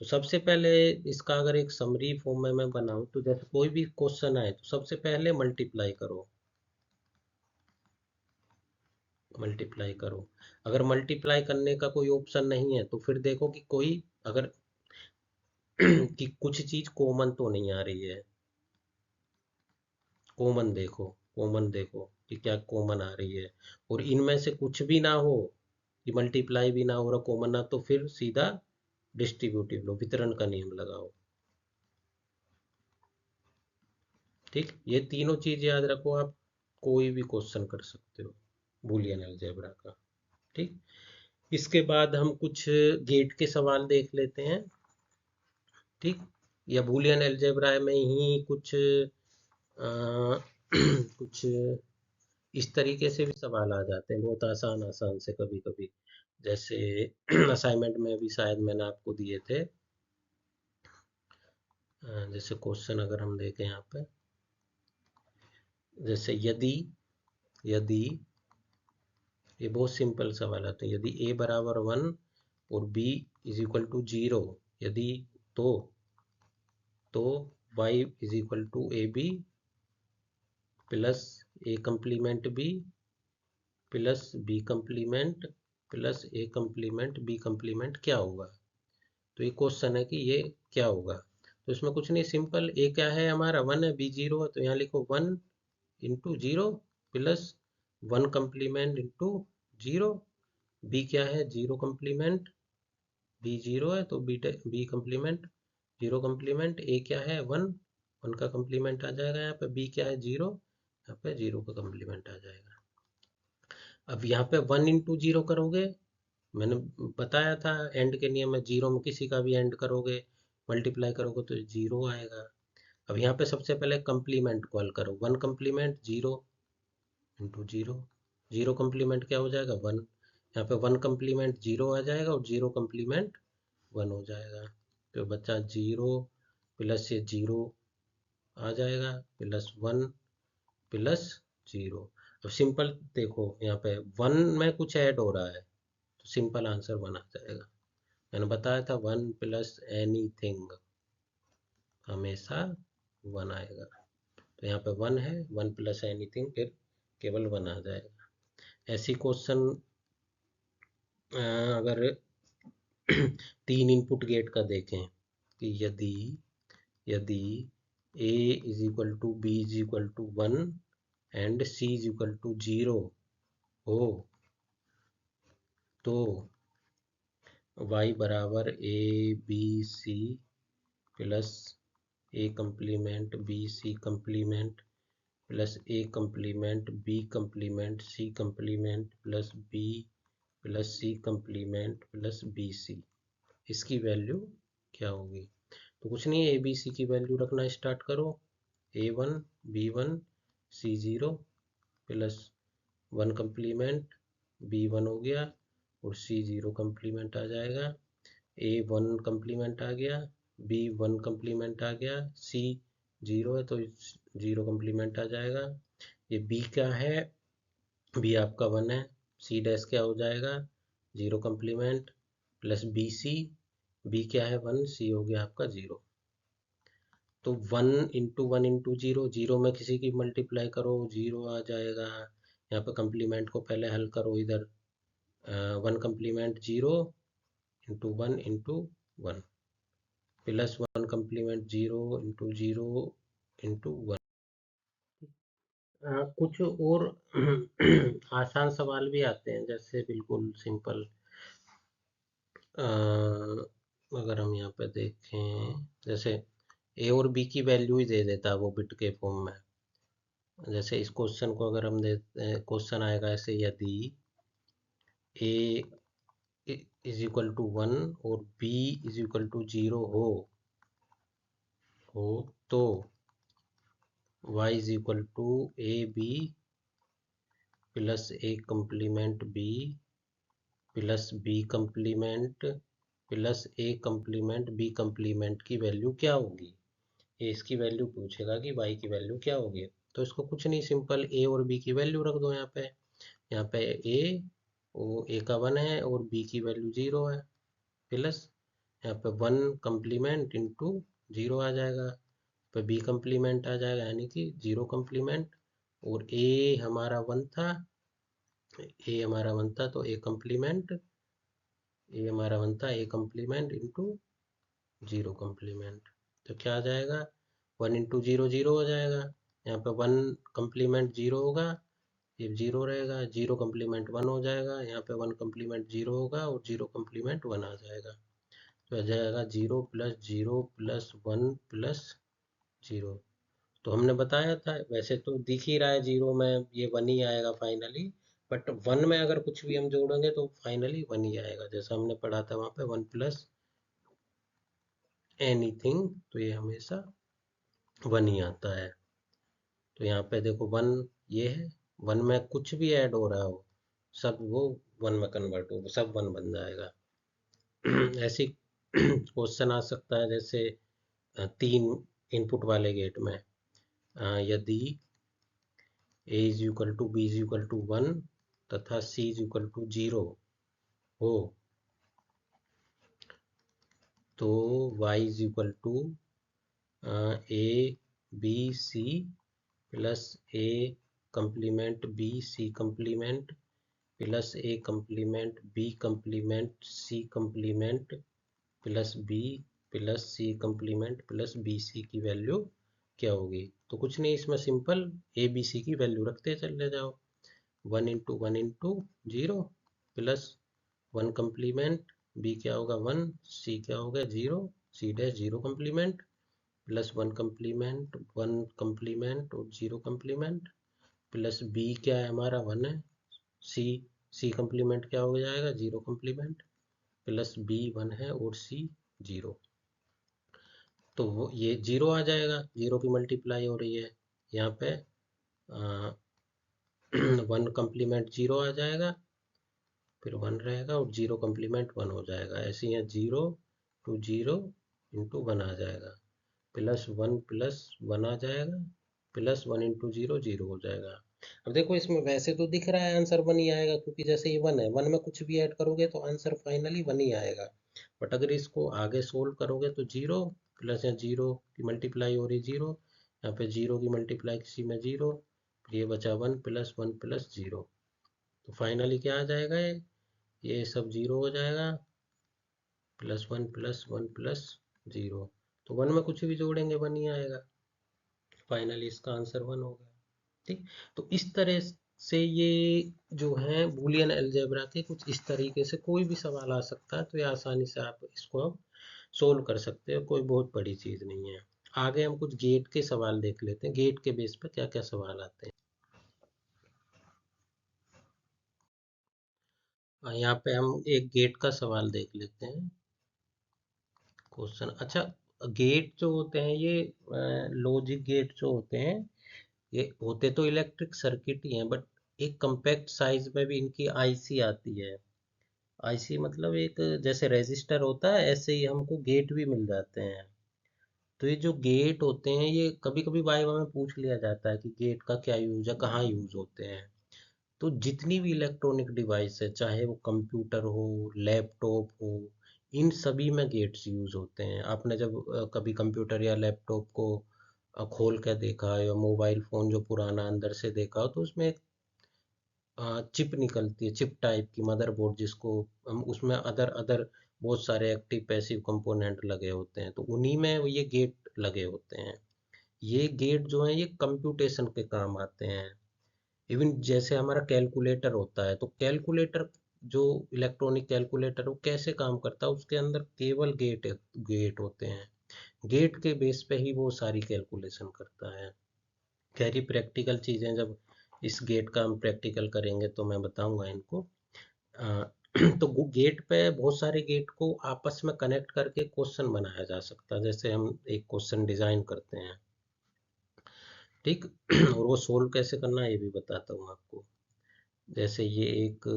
[SPEAKER 1] तो सबसे पहले इसका अगर एक समरी फॉर्म में मैं बनाऊं, तो जैसे कोई भी क्वेश्चन आए तो सबसे पहले मल्टीप्लाई करो, मल्टीप्लाई करो। अगर मल्टीप्लाई करने का कोई ऑप्शन नहीं है तो फिर देखो कि कोई अगर कि कुछ चीज कॉमन तो नहीं आ रही है। कॉमन देखो, कॉमन देखो कि क्या कॉमन आ रही है, और इनमें से कुछ भी ना हो, कि मल्टीप्लाई भी ना हो रहा कॉमन ना, तो फिर सीधा डिस्ट्रीब्यूटिव लो, वितरण का नियम लगाओ। ठीक, ये तीनों चीज याद रखो, आप कोई भी क्वेश्चन कर सकते हो बूलियन अलजेब्रा का। ठीक, इसके बाद हम कुछ गेट के सवाल देख लेते हैं। ठीक, या बूलियन अलजेब्रा में ही कुछ कुछ इस तरीके से भी सवाल आ जाते हैं, बहुत आसान आसान से कभी कभी। जैसे असाइनमेंट में भी शायद मैंने आपको दिए थे। जैसे क्वेश्चन अगर हम देखें यहाँ पे, जैसे यदि यदि ये बहुत सिंपल सवाल आता है, यदि a बराबर 1 और b इज इक्वल टू 0, यदि तो y is equal to A B plus A complement B plus B complement plus A complement B complement क्या होगा। तो ये क्वेश्चन है कि ये क्या होगा। तो इसमें कुछ नहीं, सिंपल, ए क्या है हमारा 1 है, बी 0 है, तो यहाँ लिखो 1 into 0 plus 1 complement into 0। B क्या है 0 कम्प्लीमेंट, बी 0 है तो बी कम्प्लीमेंट 0 कम्प्लीमेंट, ए क्या है 1, 1 का कम्प्लीमेंट आ जाएगा यहाँ पे, बी क्या है 0, यहाँ पे 0 का कम्प्लीमेंट आ जाएगा। अब यहाँ पे 1 इंटू 0 करोगे, मैंने बताया था एंड के नियम में, 0 में किसी का भी एंड करोगे मल्टीप्लाई करोगे तो 0 आएगा। अब यहाँ पे सबसे पहले कम्प्लीमेंट कॉल करो, 1 कम्प्लीमेंट 0 इंटू 0, 0 कम्प्लीमेंट क्या हो जाएगा 1, यहाँ पे 1 कम्प्लीमेंट 0 आ जाएगा और 0 कम्प्लीमेंट 1 हो जाएगा। तो बच्चा 0 प्लस ये 0 आ जाएगा प्लस 1 प्लस 0। अब सिंपल देखो यहाँ पे 1 में कुछ ऐड हो रहा है तो सिंपल आंसर 1 आ जाएगा। मैंने बताया था 1 प्लस एनीथिंग हमेशा 1 आएगा। तो यहाँ पे 1 है, 1 प्लस एनीथिंग फिर केवल 1 आ जाएगा। ऐसी क्वेश्चन अगर 3 इनपुट गेट का देखें कि यदि a इज इक्वल टू बी is equal to 1 and c is equal to 0 हो, तो y बराबर a b c plus a complement b c complement plus a complement b complement c complement plus b plus c complement plus B C, इसकी value क्या होगी। तो कुछ नहीं है, ए बी सी की वैल्यू रखना स्टार्ट करो, a1 b1 c0 plus 1 complement b1 हो गया और c0 कम्प्लीमेंट आ जाएगा, a1 कम्प्लीमेंट आ गया, b1 कम्प्लीमेंट आ गया, c 0 है तो 0 कम्प्लीमेंट आ जाएगा। ये b क्या है, b आपका 1 है, c डैश क्या हो जाएगा 0 complement plus B C, B क्या है 1, सी हो गया आपका 0। तो 1 इंटू 1 इंटू 0, 0 में किसी की मल्टीप्लाई करो 0 आ जाएगा। यहाँ पे कम्प्लीमेंट को पहले हल करो, इधर 1 complement 0 into 1 into 1 plus 1 complement 0 into 0 into 1। कुछ और आसान सवाल भी आते हैं, जैसे बिल्कुल सिंपल, अगर हम यहाँ पे देखें, जैसे ए और बी की वैल्यू ही दे देता है वो बिट के फॉर्म में। जैसे इस क्वेश्चन को अगर हम क्वेश्चन आएगा ऐसे, यदि ए इज इक्वल टू 1 और बी इज इक्वल टू 0 हो तो y is equal to A B plus A complement B plus B complement plus A complement B complement की वैल्यू क्या होगी। ये इसकी वैल्यू पूछेगा कि वाई की वैल्यू क्या होगी। तो इसको कुछ नहीं, सिंपल ए और बी की वैल्यू रख दो यहाँ पे। यहाँ पे ए, वो ए का 1 है और बी की वैल्यू 0 है, प्लस यहाँ पे 1 कम्प्लीमेंट इंटू 0 आ जाएगा, पे बी कम्प्लीमेंट आ जाएगा यानी कि 0 कम्प्लीमेंट, और ए हमारा 1 था, ए हमारा 1 था तो ए कम्प्लीमेंट, ए हमारा 1 था, ए कम्प्लीमेंट इंटू 0 कम्प्लीमेंट। तो क्या आ जाएगा, 1 इंटू 0 0 हो जाएगा। यहाँ पे 1 कम्प्लीमेंट 0 होगा, ये 0 रहेगा, 0 कम्प्लीमेंट 1 हो जाएगा, यहाँ पे 1 कम्प्लीमेंट 0 होगा और 0 कम्प्लीमेंट 1 आ जाएगा। तो आ जाएगा 0 प्लस 0 प्लस 1 प्लस 0। तो हमने बताया था, वैसे तो दिख ही रहा है 0 में ये 1 ही आएगा फाइनली, बट 1 में अगर कुछ भी हम जोड़ेंगे तो फाइनली 1 ही आएगा, जैसा हमने पढ़ा था वहाँ पे 1 प्लस एनीथिंग, तो ये हमेशा 1 ही आता है। तो यहाँ पे देखो 1 ये है, 1 में कुछ भी ऐड हो रहा हो सब वो 1 में कन्वर्ट हो, सब 1 बन जाएगा। ऐसी क्वेश्चन आ सकता है जैसे 3 इनपुट वाले गेट में, यदि a इज इक्वल टू बी इज इक्वल टू 1 तथा c इज इक्वल टू 0 हो, तो y is equal to A B C plus A complement B C complement plus A complement B complement C complement plus B plus C complement plus B C की value क्या होगी। तो कुछ नहीं, इसमें simple ए B C की value रखते चले जाओ, 1 इंटू 0 प्लस 1 कम्प्लीमेंट, बी क्या होगा 1, सी क्या होगा 0, C dash 0 complement plus 1 complement 1 complement और 0 कम्प्लीमेंट, प्लस बी क्या है हमारा 1 है, सी सी कम्प्लीमेंट क्या हो जाएगा 0 कम्प्लीमेंट, प्लस बी 1 है और सी 0। तो वो ये 0 आ जाएगा, 0 की मल्टीप्लाई हो रही है यहाँ पे, 1 कम्प्लीमेंट 0 आ जाएगा, फिर 1 रहेगा और 0 कम्प्लीमेंट 1 हो जाएगा, ऐसे ही 0 टू 0 इंटू 1 आ जाएगा, प्लस 1 प्लस 1 आ जाएगा, प्लस 1 इंटू 0 0 हो जाएगा। अब देखो इसमें वैसे तो दिख रहा है आंसर 1 ही आएगा, क्योंकि जैसे ये 1 है, 1 में कुछ भी ऐड करोगे तो आंसर फाइनली 1 ही आएगा। बट अगर इसको आगे सोल्व करोगे तो 0 प्लस, या 0 की मल्टीप्लाई हो रही 0, यहाँ पे 0 की मल्टीप्लाई किसी में 0, फिर ये बचा 1 प्लस 0। तो फाइनली क्या आ जाएगा, ये सब 0 हो जाएगा, +1 +1 +0। तो 1 में कुछ भी जोड़ेंगे 1 ही आएगा, फाइनली इसका आंसर 1 हो गया। ठीक, तो इस तरह से ये जो है बूलियन अलजेब्रा के कुछ इस तरीके से कोई भी सवाल आ सकता है, तो ये आसानी से आप इसको अब सोल्व कर सकते हो, कोई बहुत बड़ी चीज़ नहीं है। आगे हम कुछ गेट के सवाल देख लेते हैं, गेट के बेस पर क्या क्या सवाल आते हैं। यहाँ पे हम एक गेट का सवाल देख लेते हैं, क्वेश्चन। अच्छा, गेट जो होते हैं ये लॉजिक गेट जो होते हैं, ये होते तो इलेक्ट्रिक सर्किट ही हैं, बट एक कम्पैक्ट साइज में भी इनकी आईसी आती है। आईसी मतलब एक जैसे रजिस्टर होता है, ऐसे ही हमको गेट भी मिल जाते हैं। तो ये जो गेट होते हैं ये कभी कभी वाइवा में पूछ लिया जाता है कि गेट का क्या यूज है, कहाँ यूज होते हैं। तो जितनी भी इलेक्ट्रॉनिक डिवाइस है, चाहे वो कंप्यूटर हो, लैपटॉप हो, इन सभी में गेट्स यूज होते हैं। आपने जब कभी कंप्यूटर या लैपटॉप को खोल कर देखा, या मोबाइल फोन जो पुराना अंदर से देखा हो, तो उसमें एक चिप निकलती है, चिप टाइप की मदरबोर्ड, जिसको हम उसमें अदर अदर बहुत सारे एक्टिव पैसिव कंपोनेंट लगे होते हैं, तो उन्हीं में ये गेट लगे होते हैं। ये गेट जो है ये कंप्यूटेशन के काम आते हैं। इवन जैसे हमारा कैलकुलेटर होता है, तो कैलकुलेटर जो इलेक्ट्रॉनिक कैलकुलेटर वो कैसे काम करता है, उसके अंदर केवल गेट होते हैं। गेट के बेस पे ही वो सारी कैलकुलेशन करता है। खैर ये प्रैक्टिकल चीज़ें, जब इस गेट का हम प्रैक्टिकल करेंगे तो मैं बताऊंगा इनको। अ, तो गेट पे बहुत सारे गेट को आपस में कनेक्ट करके क्वेश्चन बनाया जा सकता है। जैसे हम एक क्वेश्चन डिजाइन करते हैं, ठीक, और वो सोल्व कैसे करना है ये भी बताता हूँ आपको। जैसे ये एक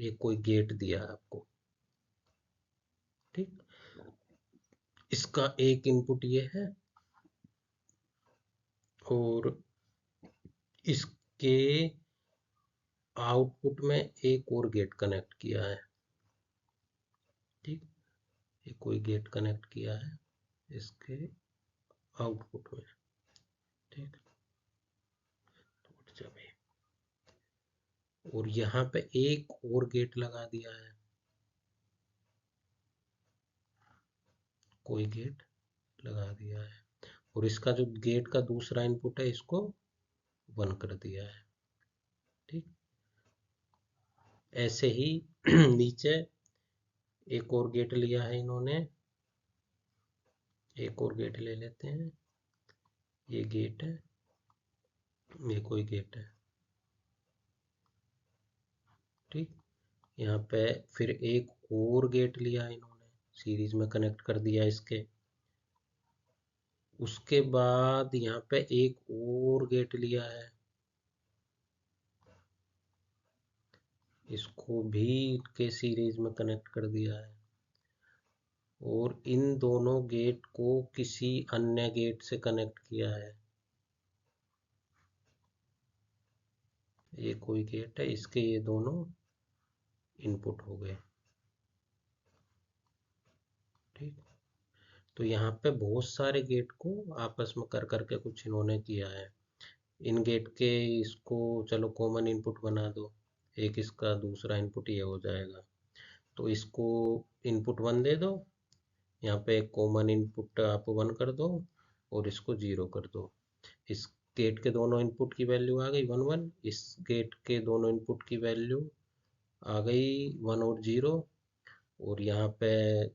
[SPEAKER 1] ये कोई गेट दिया है आपको, ठीक। इसका एक इनपुट ये है और इसके आउटपुट में एक और गेट कनेक्ट किया है, ठीक। ये कोई गेट कनेक्ट किया है इसके आउटपुट में, ठीक। और यहाँ पे एक और गेट लगा दिया है, कोई गेट लगा दिया है, और इसका जो गेट का दूसरा इनपुट है इसको 1 कर दिया है, ठीक। ऐसे ही नीचे एक और गेट लिया है इन्होंने, एक और गेट ले लेते हैं, ये गेट है, ये कोई गेट है, ठीक। यहाँ पे फिर एक और गेट लिया है इन्होंने, सीरीज में कनेक्ट कर दिया इसके। उसके बाद यहाँ पे एक और गेट लिया है, इसको भी के सीरीज में कनेक्ट कर दिया है, और इन दोनों गेट को किसी अन्य गेट से कनेक्ट किया है। ये कोई गेट है, इसके ये दोनों इनपुट हो गए, ठीक। तो यहाँ पे बहुत सारे गेट को आपस में कर करके कुछ इन्होंने किया है। इन गेट के इसको चलो कॉमन इनपुट बना दो, एक इसका दूसरा इनपुट ये हो जाएगा, तो इसको इनपुट 1 दे दो, यहाँ पे एक कॉमन इनपुट आप 1 कर दो और इसको 0 कर दो। इस गेट के दोनों इनपुट की वैल्यू आ गई 1 1, इस गेट के दोनों इनपुट की वैल्यू आ गई 1 और 0, और यहाँ पे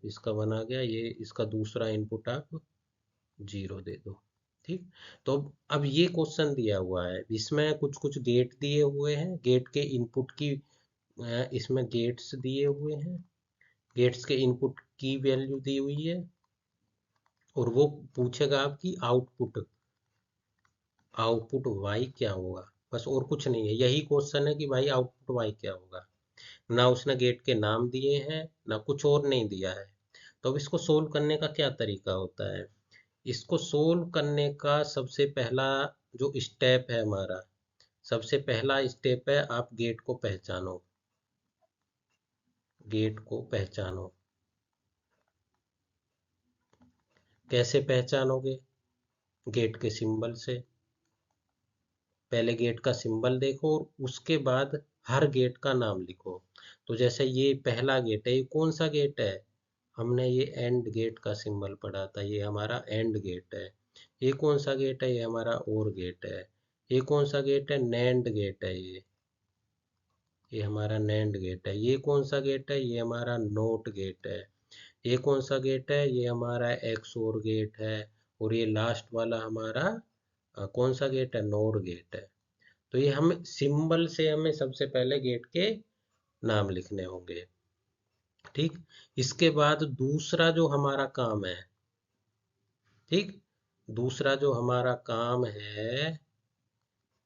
[SPEAKER 1] इसका 1 आ गया, ये इसका दूसरा इनपुट आप 0 दे दो, ठीक। तो अब ये क्वेश्चन दिया हुआ है, इसमें कुछ कुछ गेट दिए हुए हैं, गेट के इनपुट की इसमें गेट्स दिए हुए हैं, गेट्स के इनपुट की वैल्यू दी हुई है, और वो पूछेगा आपकी आउटपुट, आउटपुट वाई क्या होगा, बस और कुछ नहीं है। यही क्वेश्चन है कि भाई आउटपुट वाई क्या होगा। ना उसने गेट के नाम दिए हैं, ना कुछ और नहीं दिया है। तो अब इसको सोल्व करने का क्या तरीका होता है? इसको सोल्व करने का सबसे पहला जो स्टेप है हमारा, सबसे पहला स्टेप है आप गेट को पहचानो, गेट को पहचानो। कैसे पहचानोगे? गेट के सिंबल से। पहले गेट का सिंबल देखो और उसके बाद हर गेट का नाम लिखो। तो जैसे ये पहला गेट है, ये कौन सा गेट है? हमने ये एंड गेट का सिंबल पढ़ा था, ये हमारा एंड गेट है। ये कौन सा गेट है? ये हमारा और गेट है। ये कौन सा गेट है? नैंड गेट है ये हमारा नैंड गेट है। ये कौन सा गेट है? ये हमारा नोट गेट है। ये कौन सा गेट है? ये हमारा एक्सओर गेट है। और ये लास्ट वाला हमारा कौन सा गेट है? नोर गेट है। तो ये हम सिंबल से हमें सबसे पहले गेट के नाम लिखने होंगे, ठीक। इसके बाद दूसरा जो हमारा काम है, ठीक, दूसरा जो हमारा काम है,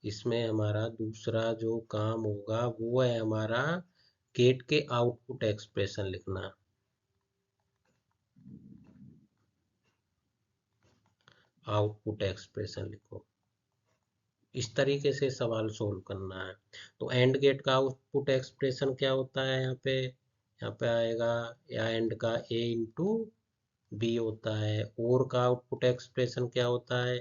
[SPEAKER 1] इसमें हमारा दूसरा जो काम होगा वो है हमारा गेट के आउटपुट एक्सप्रेशन लिखना। आउटपुट एक्सप्रेशन लिखो, इस तरीके से सवाल सोल्व करना है। तो एंड गेट का आउटपुट एक्सप्रेशन क्या होता है? यहाँ पे आएगा, या एंड का ए इंटू बी होता है। और का आउटपुट एक्सप्रेशन क्या होता है?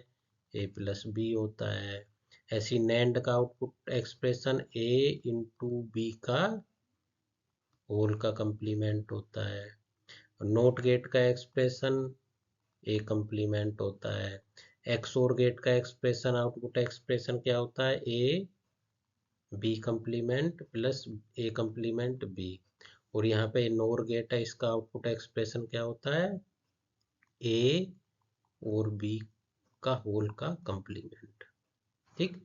[SPEAKER 1] ए प्लस बी होता है। ऐसी नैंड का output expression A into B का होल का कंप्लीमेंट होता है। नोट गेट का एक्सप्रेशन ए कंप्लीमेंट होता है। एक्सओर गेट का एक्सप्रेशन, आउटपुट एक्सप्रेशन क्या होता है? A B complement plus A complement B. और यहाँ पे नोर गेट है, इसका आउटपुट एक्सप्रेशन क्या होता है? ए और बी का होल का कंप्लीमेंट, ठीक।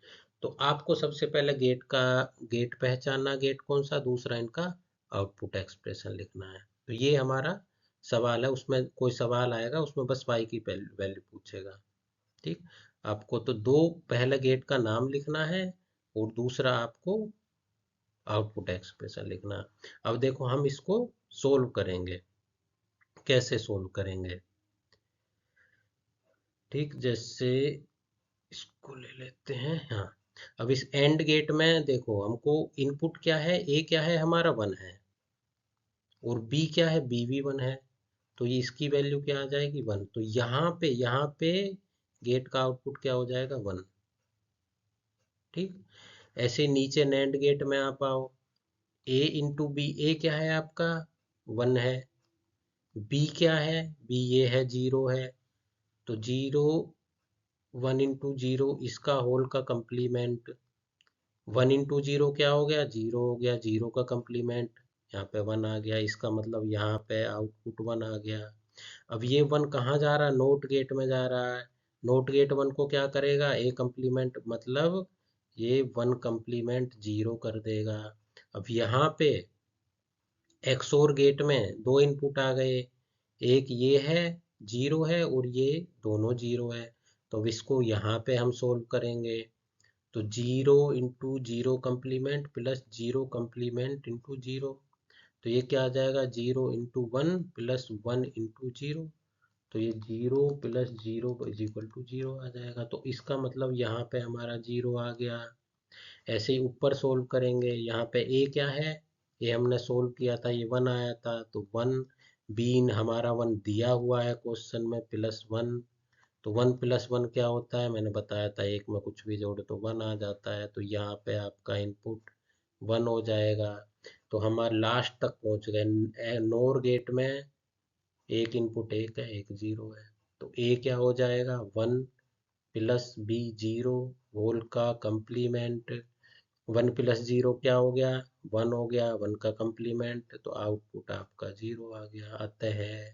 [SPEAKER 1] तो आपको सबसे पहले गेट पहचानना, गेट कौन सा, दूसरा इनका आउटपुट एक्सप्रेशन लिखना है। तो ये हमारा सवाल है, उसमें कोई सवाल आएगा उसमें बस वाई की वैल्यू पूछेगा, ठीक। आपको तो दो, पहले गेट का नाम लिखना है और दूसरा आपको आउटपुट एक्सप्रेशन लिखना। अब देखो हम इसको सोल्व करेंगे, कैसे सोल्व करेंगे। ठीक, जैसे इसको ले लेते हैं। हाँ, अब इस एंड गेट में देखो हमको इनपुट क्या है, ए क्या है हमारा 1 है, और बी क्या है, बी भी 1 है। तो ये इसकी वैल्यू क्या आ जाएगी 1। तो यहाँ पे गेट का आउटपुट क्या हो जाएगा 1। ठीक, ऐसे नीचे नैंड गेट में आप आओ, ए इंटू बी, ए क्या है आपका 1 है, बी क्या है, बी ये है 0 है। तो 0, 1 इंटू 0 इसका होल का कंप्लीमेंट, 1 इंटू 0 क्या हो गया, 0 हो गया, 0 का कंप्लीमेंट, यहाँ पे 1 आ गया, इसका मतलब यहाँ पे आउटपुट 1 आ गया। अब ये 1 कहाँ जा रहा है, नोट गेट में जा रहा है। नोट गेट 1 को क्या करेगा, ए कंप्लीमेंट, मतलब ये 1 कंप्लीमेंट 0 कर देगा। अब यहाँ पे एक्सोर गेट में दो इनपुट आ गए, एक ये है 0 है और ये दोनों 0 है। तो अब इसको यहाँ पे हम सोल्व करेंगे। तो 0 into 0 complement plus 0 complement into 0, तो ये क्या आ जाएगा, 0 इंटू 1 प्लस 1 इंटू 0। तो ये 0 प्लस 0 इज इक्वल टू 0 आ जाएगा। तो इसका मतलब यहाँ पे हमारा 0 आ गया। ऐसे ही ऊपर सोल्व करेंगे, यहाँ पे ए क्या है, ये हमने सोल्व किया था, ये 1 आया था, तो 1, बी हमारा 1 दिया हुआ है क्वेश्चन में, +1। तो 1 + 1 क्या होता है, मैंने बताया था, एक में कुछ भी जोड़ो तो 1 आ जाता है। तो यहाँ पे आपका इनपुट 1 हो जाएगा। तो हमारे लास्ट तक पहुँच गए। नोर गेट में एक इनपुट 1 है, एक 0 है। तो ए क्या हो जाएगा, 1 प्लस बी 0 होल का कंप्लीमेंट, 1 प्लस 0 क्या हो गया, 1 हो गया, 1 का कंप्लीमेंट, तो आउटपुट आपका 0 आ गया। अतः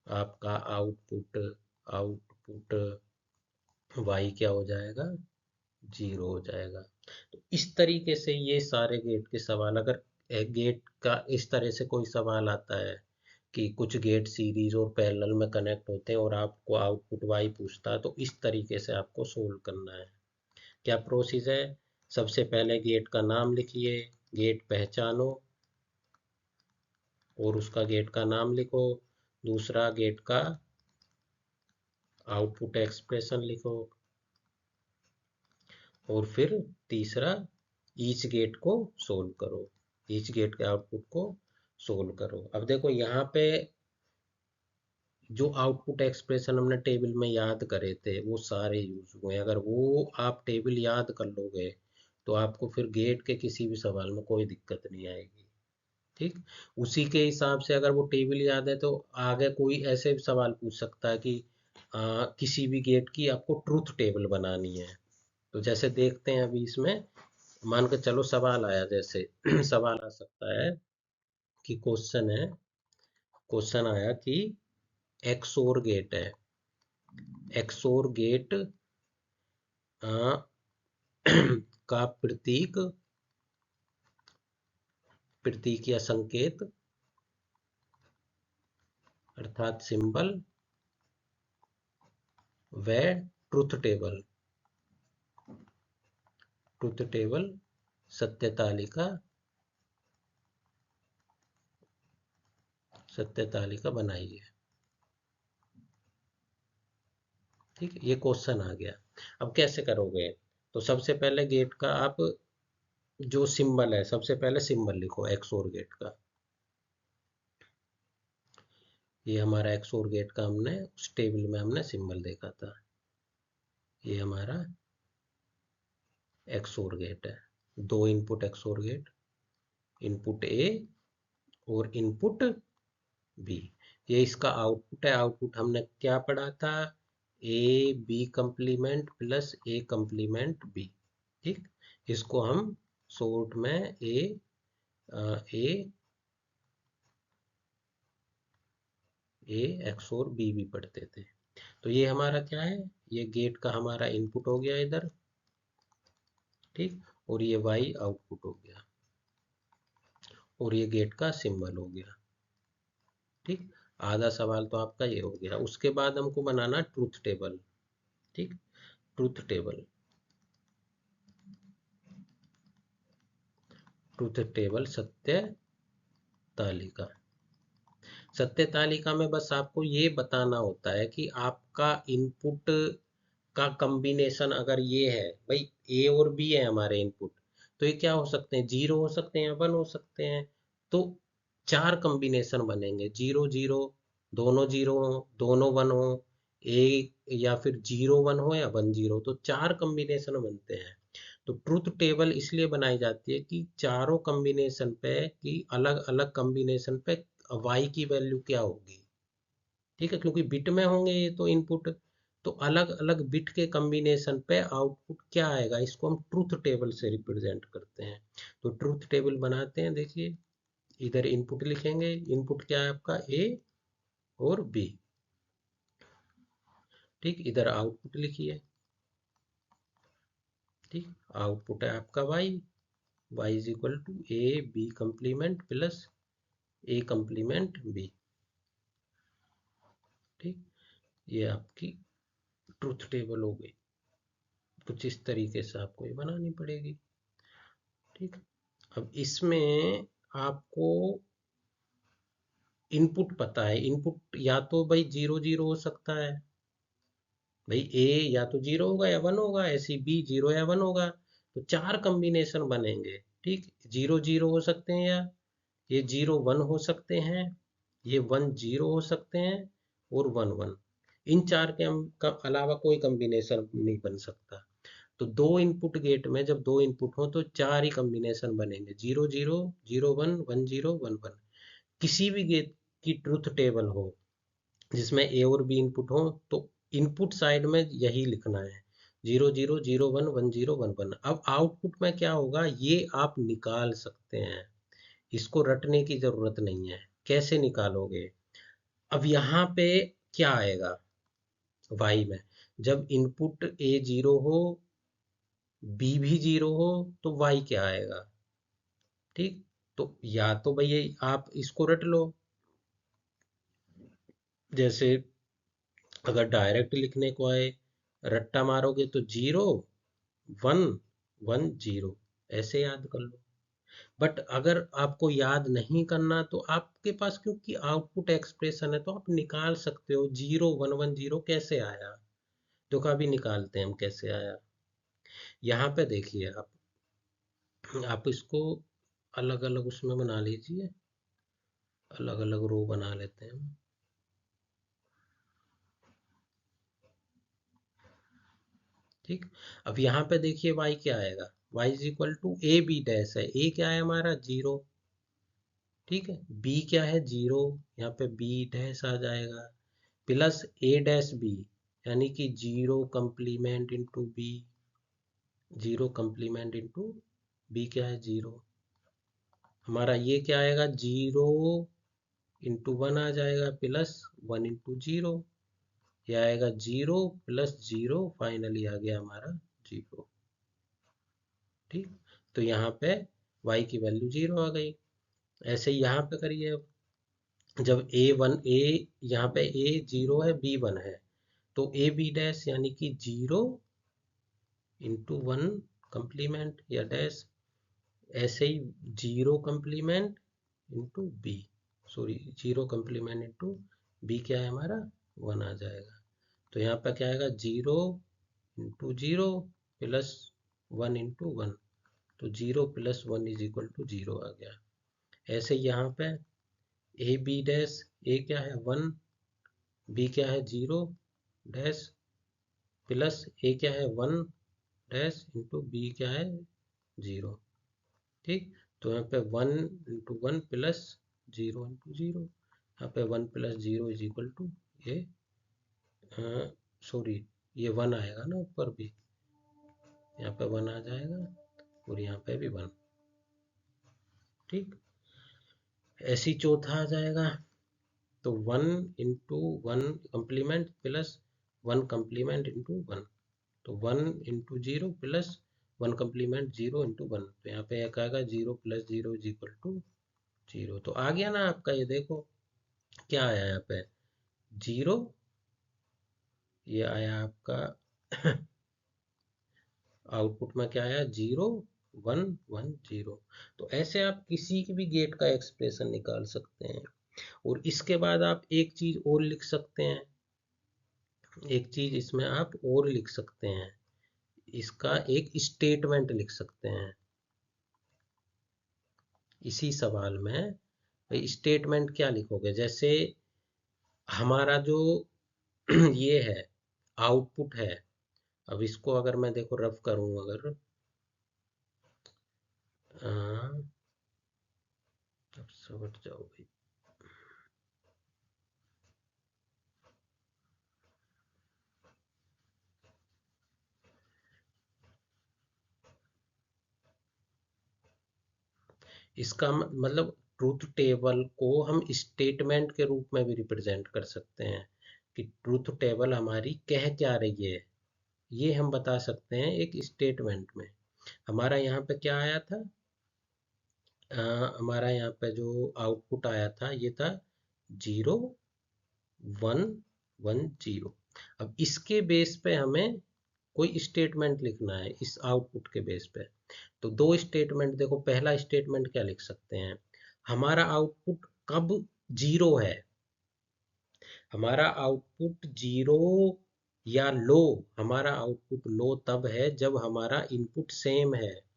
[SPEAKER 1] आपका आउटपुट आउटपुट y क्या हो जाएगा, 0 हो जाएगा। तो इस तरीके से ये सारे गेट के सवाल, अगर एक गेट का इस तरह से कोई सवाल आता है कि कुछ गेट सीरीज और पैरेलल में कनेक्ट होते हैं और आपको आउटपुट y पूछता है, तो इस तरीके से आपको सोल्व करना है। क्या प्रोसेस है, सबसे पहले गेट का नाम लिखिए, गेट पहचानो और उसका गेट का नाम लिखो। दूसरा, गेट का आउटपुट एक्सप्रेशन लिखो। और फिर तीसरा, ईच गेट को सोल्व करो, ईच गेट के आउटपुट को सोल्व करो। अब देखो यहाँ पे जो आउटपुट एक्सप्रेशन हमने टेबल में याद करे थे वो सारे यूज हुए। अगर वो आप टेबल याद कर लोगे तो आपको फिर गेट के किसी भी सवाल में कोई दिक्कत नहीं आएगी। ठीक, उसी के हिसाब से अगर वो टेबल याद है तो आगे कोई ऐसे भी सवाल पूछ सकता है कि किसी भी गेट की आपको ट्रूथ टेबल बनानी है। तो जैसे देखते हैं अभी इसमें, मान के चलो सवाल आया, जैसे सवाल आ सकता है कि क्वेश्चन आया कि एक्सोर गेट है, एक्सोर गेट का प्रतीक या संकेत अर्थात सिंबल व ट्रुथ टेबल सत्य तालिका बनाइए। ठीक है, ये क्वेश्चन आ गया। अब कैसे करोगे, तो सबसे पहले गेट का आप जो सिंबल है, सबसे पहले सिंबल लिखो एक्सोर गेट का। ये हमारा एक्सोर गेट का हमने उस टेबल में हमने सिंबल देखा था। ये हमारा एक्सोर गेट है, दो input XOR gate, input A और इनपुट बी। ये इसका आउटपुट है। आउटपुट हमने क्या पढ़ा था, A B complement plus A complement B. ठीक, इसको हम शॉर्ट में ए ए एक्स और बी भी पढ़ते थे। तो ये हमारा क्या है, ये गेट का हमारा इनपुट हो गया इधर। ठीक, और ये वाई आउटपुट हो गया और ये गेट का सिंबल हो गया। ठीक, आधा सवाल तो आपका ये हो गया। उसके बाद हमको बनाना ट्रूथ टेबल। ठीक, ट्रूथ टेबल, ट्रूथ टेबल सत्य तालिका। सत्य तालिका में बस आपको ये बताना होता है कि आपका इनपुट का कॉम्बिनेशन अगर ये है, भाई ए और बी है हमारे इनपुट, तो ये क्या हो सकते हैं, जीरो हो सकते हैं, वन हो सकते हैं। तो चार कॉम्बिनेशन बनेंगे, जीरो जीरो, दोनों जीरो हो, दोनों वन हो, ए या फिर जीरो वन हो या वन जीरो, तो चार कॉम्बिनेशन बनते हैं। तो ट्रूथ टेबल इसलिए बनाई जाती है कि चारों कॉम्बिनेशन पे की अलग अलग कॉम्बिनेशन पे वाई की वैल्यू क्या होगी। ठीक है, क्योंकि बिट में होंगे ये तो इनपुट, तो अलग अलग बिट के कॉम्बिनेशन पे आउटपुट क्या आएगा, इसको हम ट्रूथ टेबल से रिप्रेजेंट करते हैं। तो ट्रूथ टेबल बनाते हैं, देखिए इधर इनपुट लिखेंगे, इनपुट क्या है आपका ए और बी। ठीक, इधर आउटपुट लिखिए। ठीक, आउटपुट है आपका Y, Y is equal to A B complement plus A complement B. ठीक, ये आपकी ट्रूथ टेबल हो गई। कुछ इस तरीके से आपको ये बनानी पड़ेगी। ठीक, अब इसमें आपको इनपुट पता है, इनपुट या तो भाई जीरो जीरो हो सकता है, भाई ए या तो जीरो होगा या वन होगा, ऐसी बी जीरो या वन होगा। तो चार कॉम्बिनेशन बनेंगे। ठीक, जीरो जीरो हो सकते हैं, या ये जीरो वन हो सकते हैं, ये वन जीरो हो सकते हैं, और वन वन। इन चार के हम का अलावा कोई कॉम्बिनेशन नहीं बन सकता। तो दो इनपुट गेट में जब दो इनपुट हो तो चार ही कॉम्बिनेशन बनेंगे, zero zero, zero one, one zero, one one. किसी भी गेट की ट्रूथ टेबल हो जिसमें ए और बी इनपुट हो, तो इनपुट साइड में यही लिखना है, zero zero, zero one, one zero, one one. अब आउटपुट में क्या होगा ये आप निकाल सकते हैं, इसको रटने की जरूरत नहीं है। कैसे निकालोगे, अब यहाँ पे क्या आएगा वाई में, जब इनपुट ए जीरो हो, बी भी जीरो हो, तो वाई क्या आएगा। ठीक, तो या तो भैया आप इसको रट लो, जैसे अगर डायरेक्ट लिखने को आए, रट्टा मारोगे तो जीरो वन, वन जीरो, ऐसे याद कर लो। बट अगर आपको याद नहीं करना तो आपके पास क्योंकि आउटपुट एक्सप्रेशन है, तो आप निकाल सकते हो जीरो वन वन जीरो कैसे आया। तो कभी निकालते हैं हम कैसे आया। यहाँ पे देखिए आप इसको अलग अलग उसमें बना लीजिए, अलग अलग रो बना लेते हैं हम। ठीक, अब यहाँ पे देखिए y क्या आएगा, y is equal to A B dash है, a क्या है हमारा जीरो। ठीक है, b क्या है जीरो, यहाँ पे b डैश आ जाएगा, प्लस a डैश b, यानी कि zero complement into B, zero complement into B क्या है जीरो। हमारा ये क्या आएगा, जीरो इंटू वन आ जाएगा, प्लस वन इंटू जीरो, ये आएगा जीरो प्लस जीरो, फाइनली आ गया हमारा जीरो। ठीक, तो यहाँ पे y की वैल्यू जीरो आ गई। ऐसे ही यहाँ पे करिए, अब जब ए वन ए, यहाँ पे ए जीरो है बी वन है, तो ए बी डैश यानी कि जीरो इंटू वन कंप्लीमेंट या डैश, ऐसे ही zero complement into B, sorry zero complement into B क्या है हमारा वन आ जाएगा। तो यहाँ पे क्या आएगा, zero into zero plus one into one, तो zero plus one is equal to zero आ गया। ऐसे यहाँ पे ए बी डैश, ए क्या है वन, बी क्या है जीरो डैश, प्लस ए क्या है वन डैश इंटू बी क्या है जीरो। ठीक, तो यहाँ पे one into one plus zero into zero, यहाँ पे one plus zero is equal to ये, सॉरी ये वन आएगा ना ऊपर भी, यहाँ पे वन आ जाएगा और यहाँ पे भी वन। ठीक, ऐसी चौथा आ जाएगा, तो one into one complement plus one complement into one, तो one into zero plus one complement zero into one, तो यहाँ पे एक आएगा zero plus zero is equal to zero. तो आ गया ना आपका, ये देखो क्या आया यहाँ पे जीरो, ये आया आपका आउटपुट में क्या आया जीरो 1 1 0। तो ऐसे आप किसी की भी गेट का एक्सप्रेशन निकाल सकते हैं। और इसके बाद आप एक चीज और लिख सकते हैं, एक चीज इसमें आप और लिख सकते हैं, इसका एक स्टेटमेंट लिख सकते हैं इसी सवाल में। स्टेटमेंट क्या लिखोगे, जैसे हमारा जो ये है आउटपुट है, अब इसको अगर मैं देखो रफ करूं, अगर अब समझ जाओ भाई। इसका मतलब ट्रूथ टेबल को हम स्टेटमेंट के रूप में भी रिप्रेजेंट कर सकते हैं कि ट्रूथ टेबल हमारी कह क्या रही है, ये हम बता सकते हैं एक स्टेटमेंट में। हमारा यहाँ पे क्या आया था, हमारा यहाँ पे जो आउटपुट आया था ये था 0 1 1 0। अब इसके बेस पे हमें कोई स्टेटमेंट लिखना है इस आउटपुट के बेस पे। तो दो स्टेटमेंट देखो, पहला स्टेटमेंट क्या लिख सकते हैं, हमारा आउटपुट कब 0 है, हमारा आउटपुट 0 या लो, हमारा आउटपुट लो तब है जब हमारा इनपुट सेम है।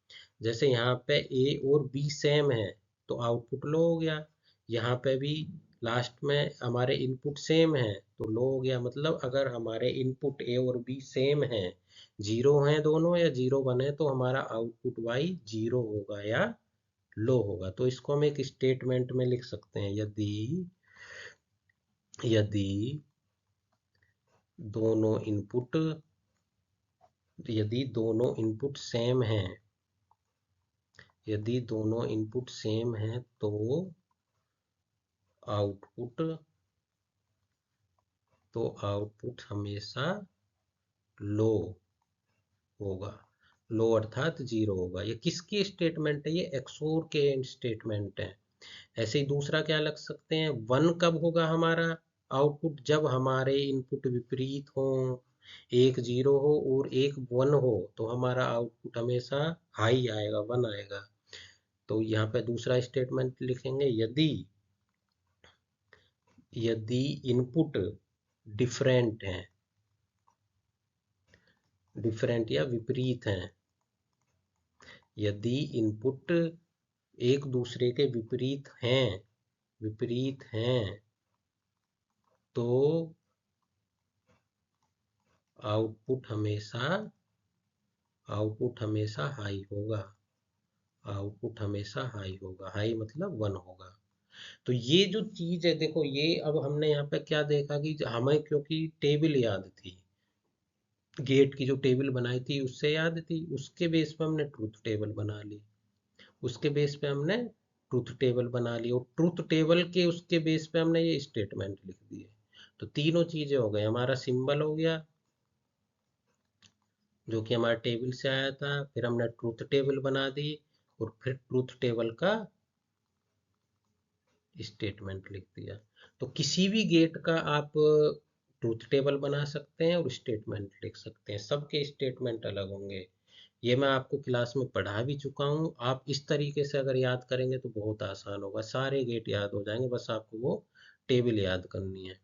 [SPEAKER 1] जैसे यहाँ पे ए और बी सेम है तो आउटपुट लो हो गया, यहाँ पे भी लास्ट में हमारे इनपुट सेम है तो लो हो गया। मतलब अगर हमारे इनपुट ए और बी सेम है, 0 हैं दोनों या 0 1 है, तो हमारा आउटपुट वाई 0 होगा या लो होगा। तो इसको हम एक स्टेटमेंट में लिख सकते हैं, यदि यदि दोनों इनपुट यदि दोनों इनपुट सेम हैं, यदि दोनों इनपुट सेम हैं तो आउटपुट हमेशा लो होगा, लो अर्थात 0 होगा। ये किसकी स्टेटमेंट है, ये एक्सोर के एंड स्टेटमेंट है। ऐसे ही दूसरा क्या लग सकते हैं, 1 कब होगा हमारा आउटपुट, जब हमारे इनपुट विपरीत हो, एक 0 हो और एक 1 हो तो हमारा आउटपुट हमेशा हाई आएगा, 1 आएगा। तो यहाँ पे दूसरा स्टेटमेंट लिखेंगे, यदि यदि इनपुट डिफरेंट हैं, डिफरेंट या विपरीत हैं, यदि इनपुट एक दूसरे के विपरीत हैं तो आउटपुट हमेशा हाई होगा, आउटपुट हमेशा हाई होगा, हाई मतलब 1 होगा। तो ये जो चीज है देखो, ये अब हमने यहाँ पे क्या देखा कि हमें क्योंकि टेबल याद थी, गेट की जो टेबल बनाई थी उससे याद थी, उसके बेस पे हमने ट्रूथ टेबल बना ली, उसके बेस पे हमने ट्रूथ टेबल बना ली, और ट्रूथ टेबल के उसके बेस पे हमने ये स्टेटमेंट लिख दिए। तो तीनों चीजें हो गई, हमारा सिंबल हो गया जो कि हमारे टेबल से आया था, फिर हमने ट्रूथ टेबल बना दी और फिर ट्रूथ टेबल का स्टेटमेंट लिख दिया। तो किसी भी गेट का आप ट्रूथ टेबल बना सकते हैं और स्टेटमेंट लिख सकते हैं, सबके स्टेटमेंट अलग होंगे। ये मैं आपको क्लास में पढ़ा भी चुका हूँ, आप इस तरीके से अगर याद करेंगे तो बहुत आसान होगा, सारे गेट याद हो जाएंगे, बस आपको वो टेबल याद करनी है।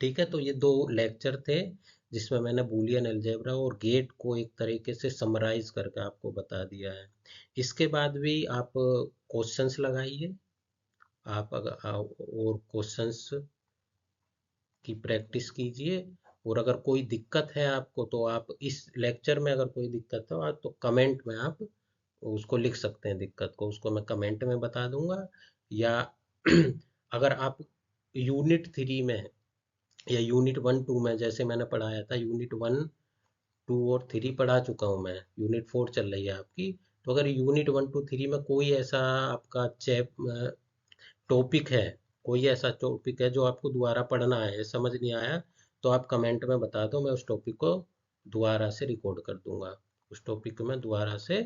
[SPEAKER 1] ठीक है, तो ये दो लेक्चर थे जिसमें मैंने बूलियन अलजेब्रा और गेट को एक तरीके से समराइज करके आपको बता दिया है। इसके बाद भी आप क्वेश्चंस लगाइए, आप अगर और क्वेश्चंस की प्रैक्टिस कीजिए। और अगर कोई दिक्कत है आपको तो आप इस लेक्चर में अगर कोई दिक्कत हो तो कमेंट में आप उसको लिख सकते हैं, दिक्कत को उसको मैं कमेंट में बता दूंगा। या अगर आप यूनिट 3 में या यूनिट 1 2 में, जैसे मैंने पढ़ाया था यूनिट 1 2 और 3 पढ़ा चुका हूँ मैं, यूनिट 4 चल रही है आपकी, तो अगर यूनिट 1 2 3 में कोई ऐसा आपका टॉपिक है, कोई ऐसा टॉपिक है जो आपको दोबारा पढ़ना है, समझ नहीं आया, तो आप कमेंट में बता दो, मैं उस टॉपिक को दोबारा से रिकॉर्ड कर दूंगा, उस टॉपिक को मैं दोबारा से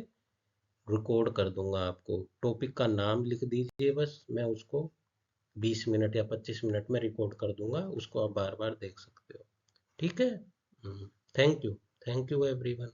[SPEAKER 1] रिकॉर्ड कर दूंगा। आपको टॉपिक का नाम लिख दीजिए बस, मैं उसको 20 मिनट या 25 मिनट में रिकॉर्ड कर दूंगा, उसको आप बार बार देख सकते हो। ठीक है, thank you, thank you everyone.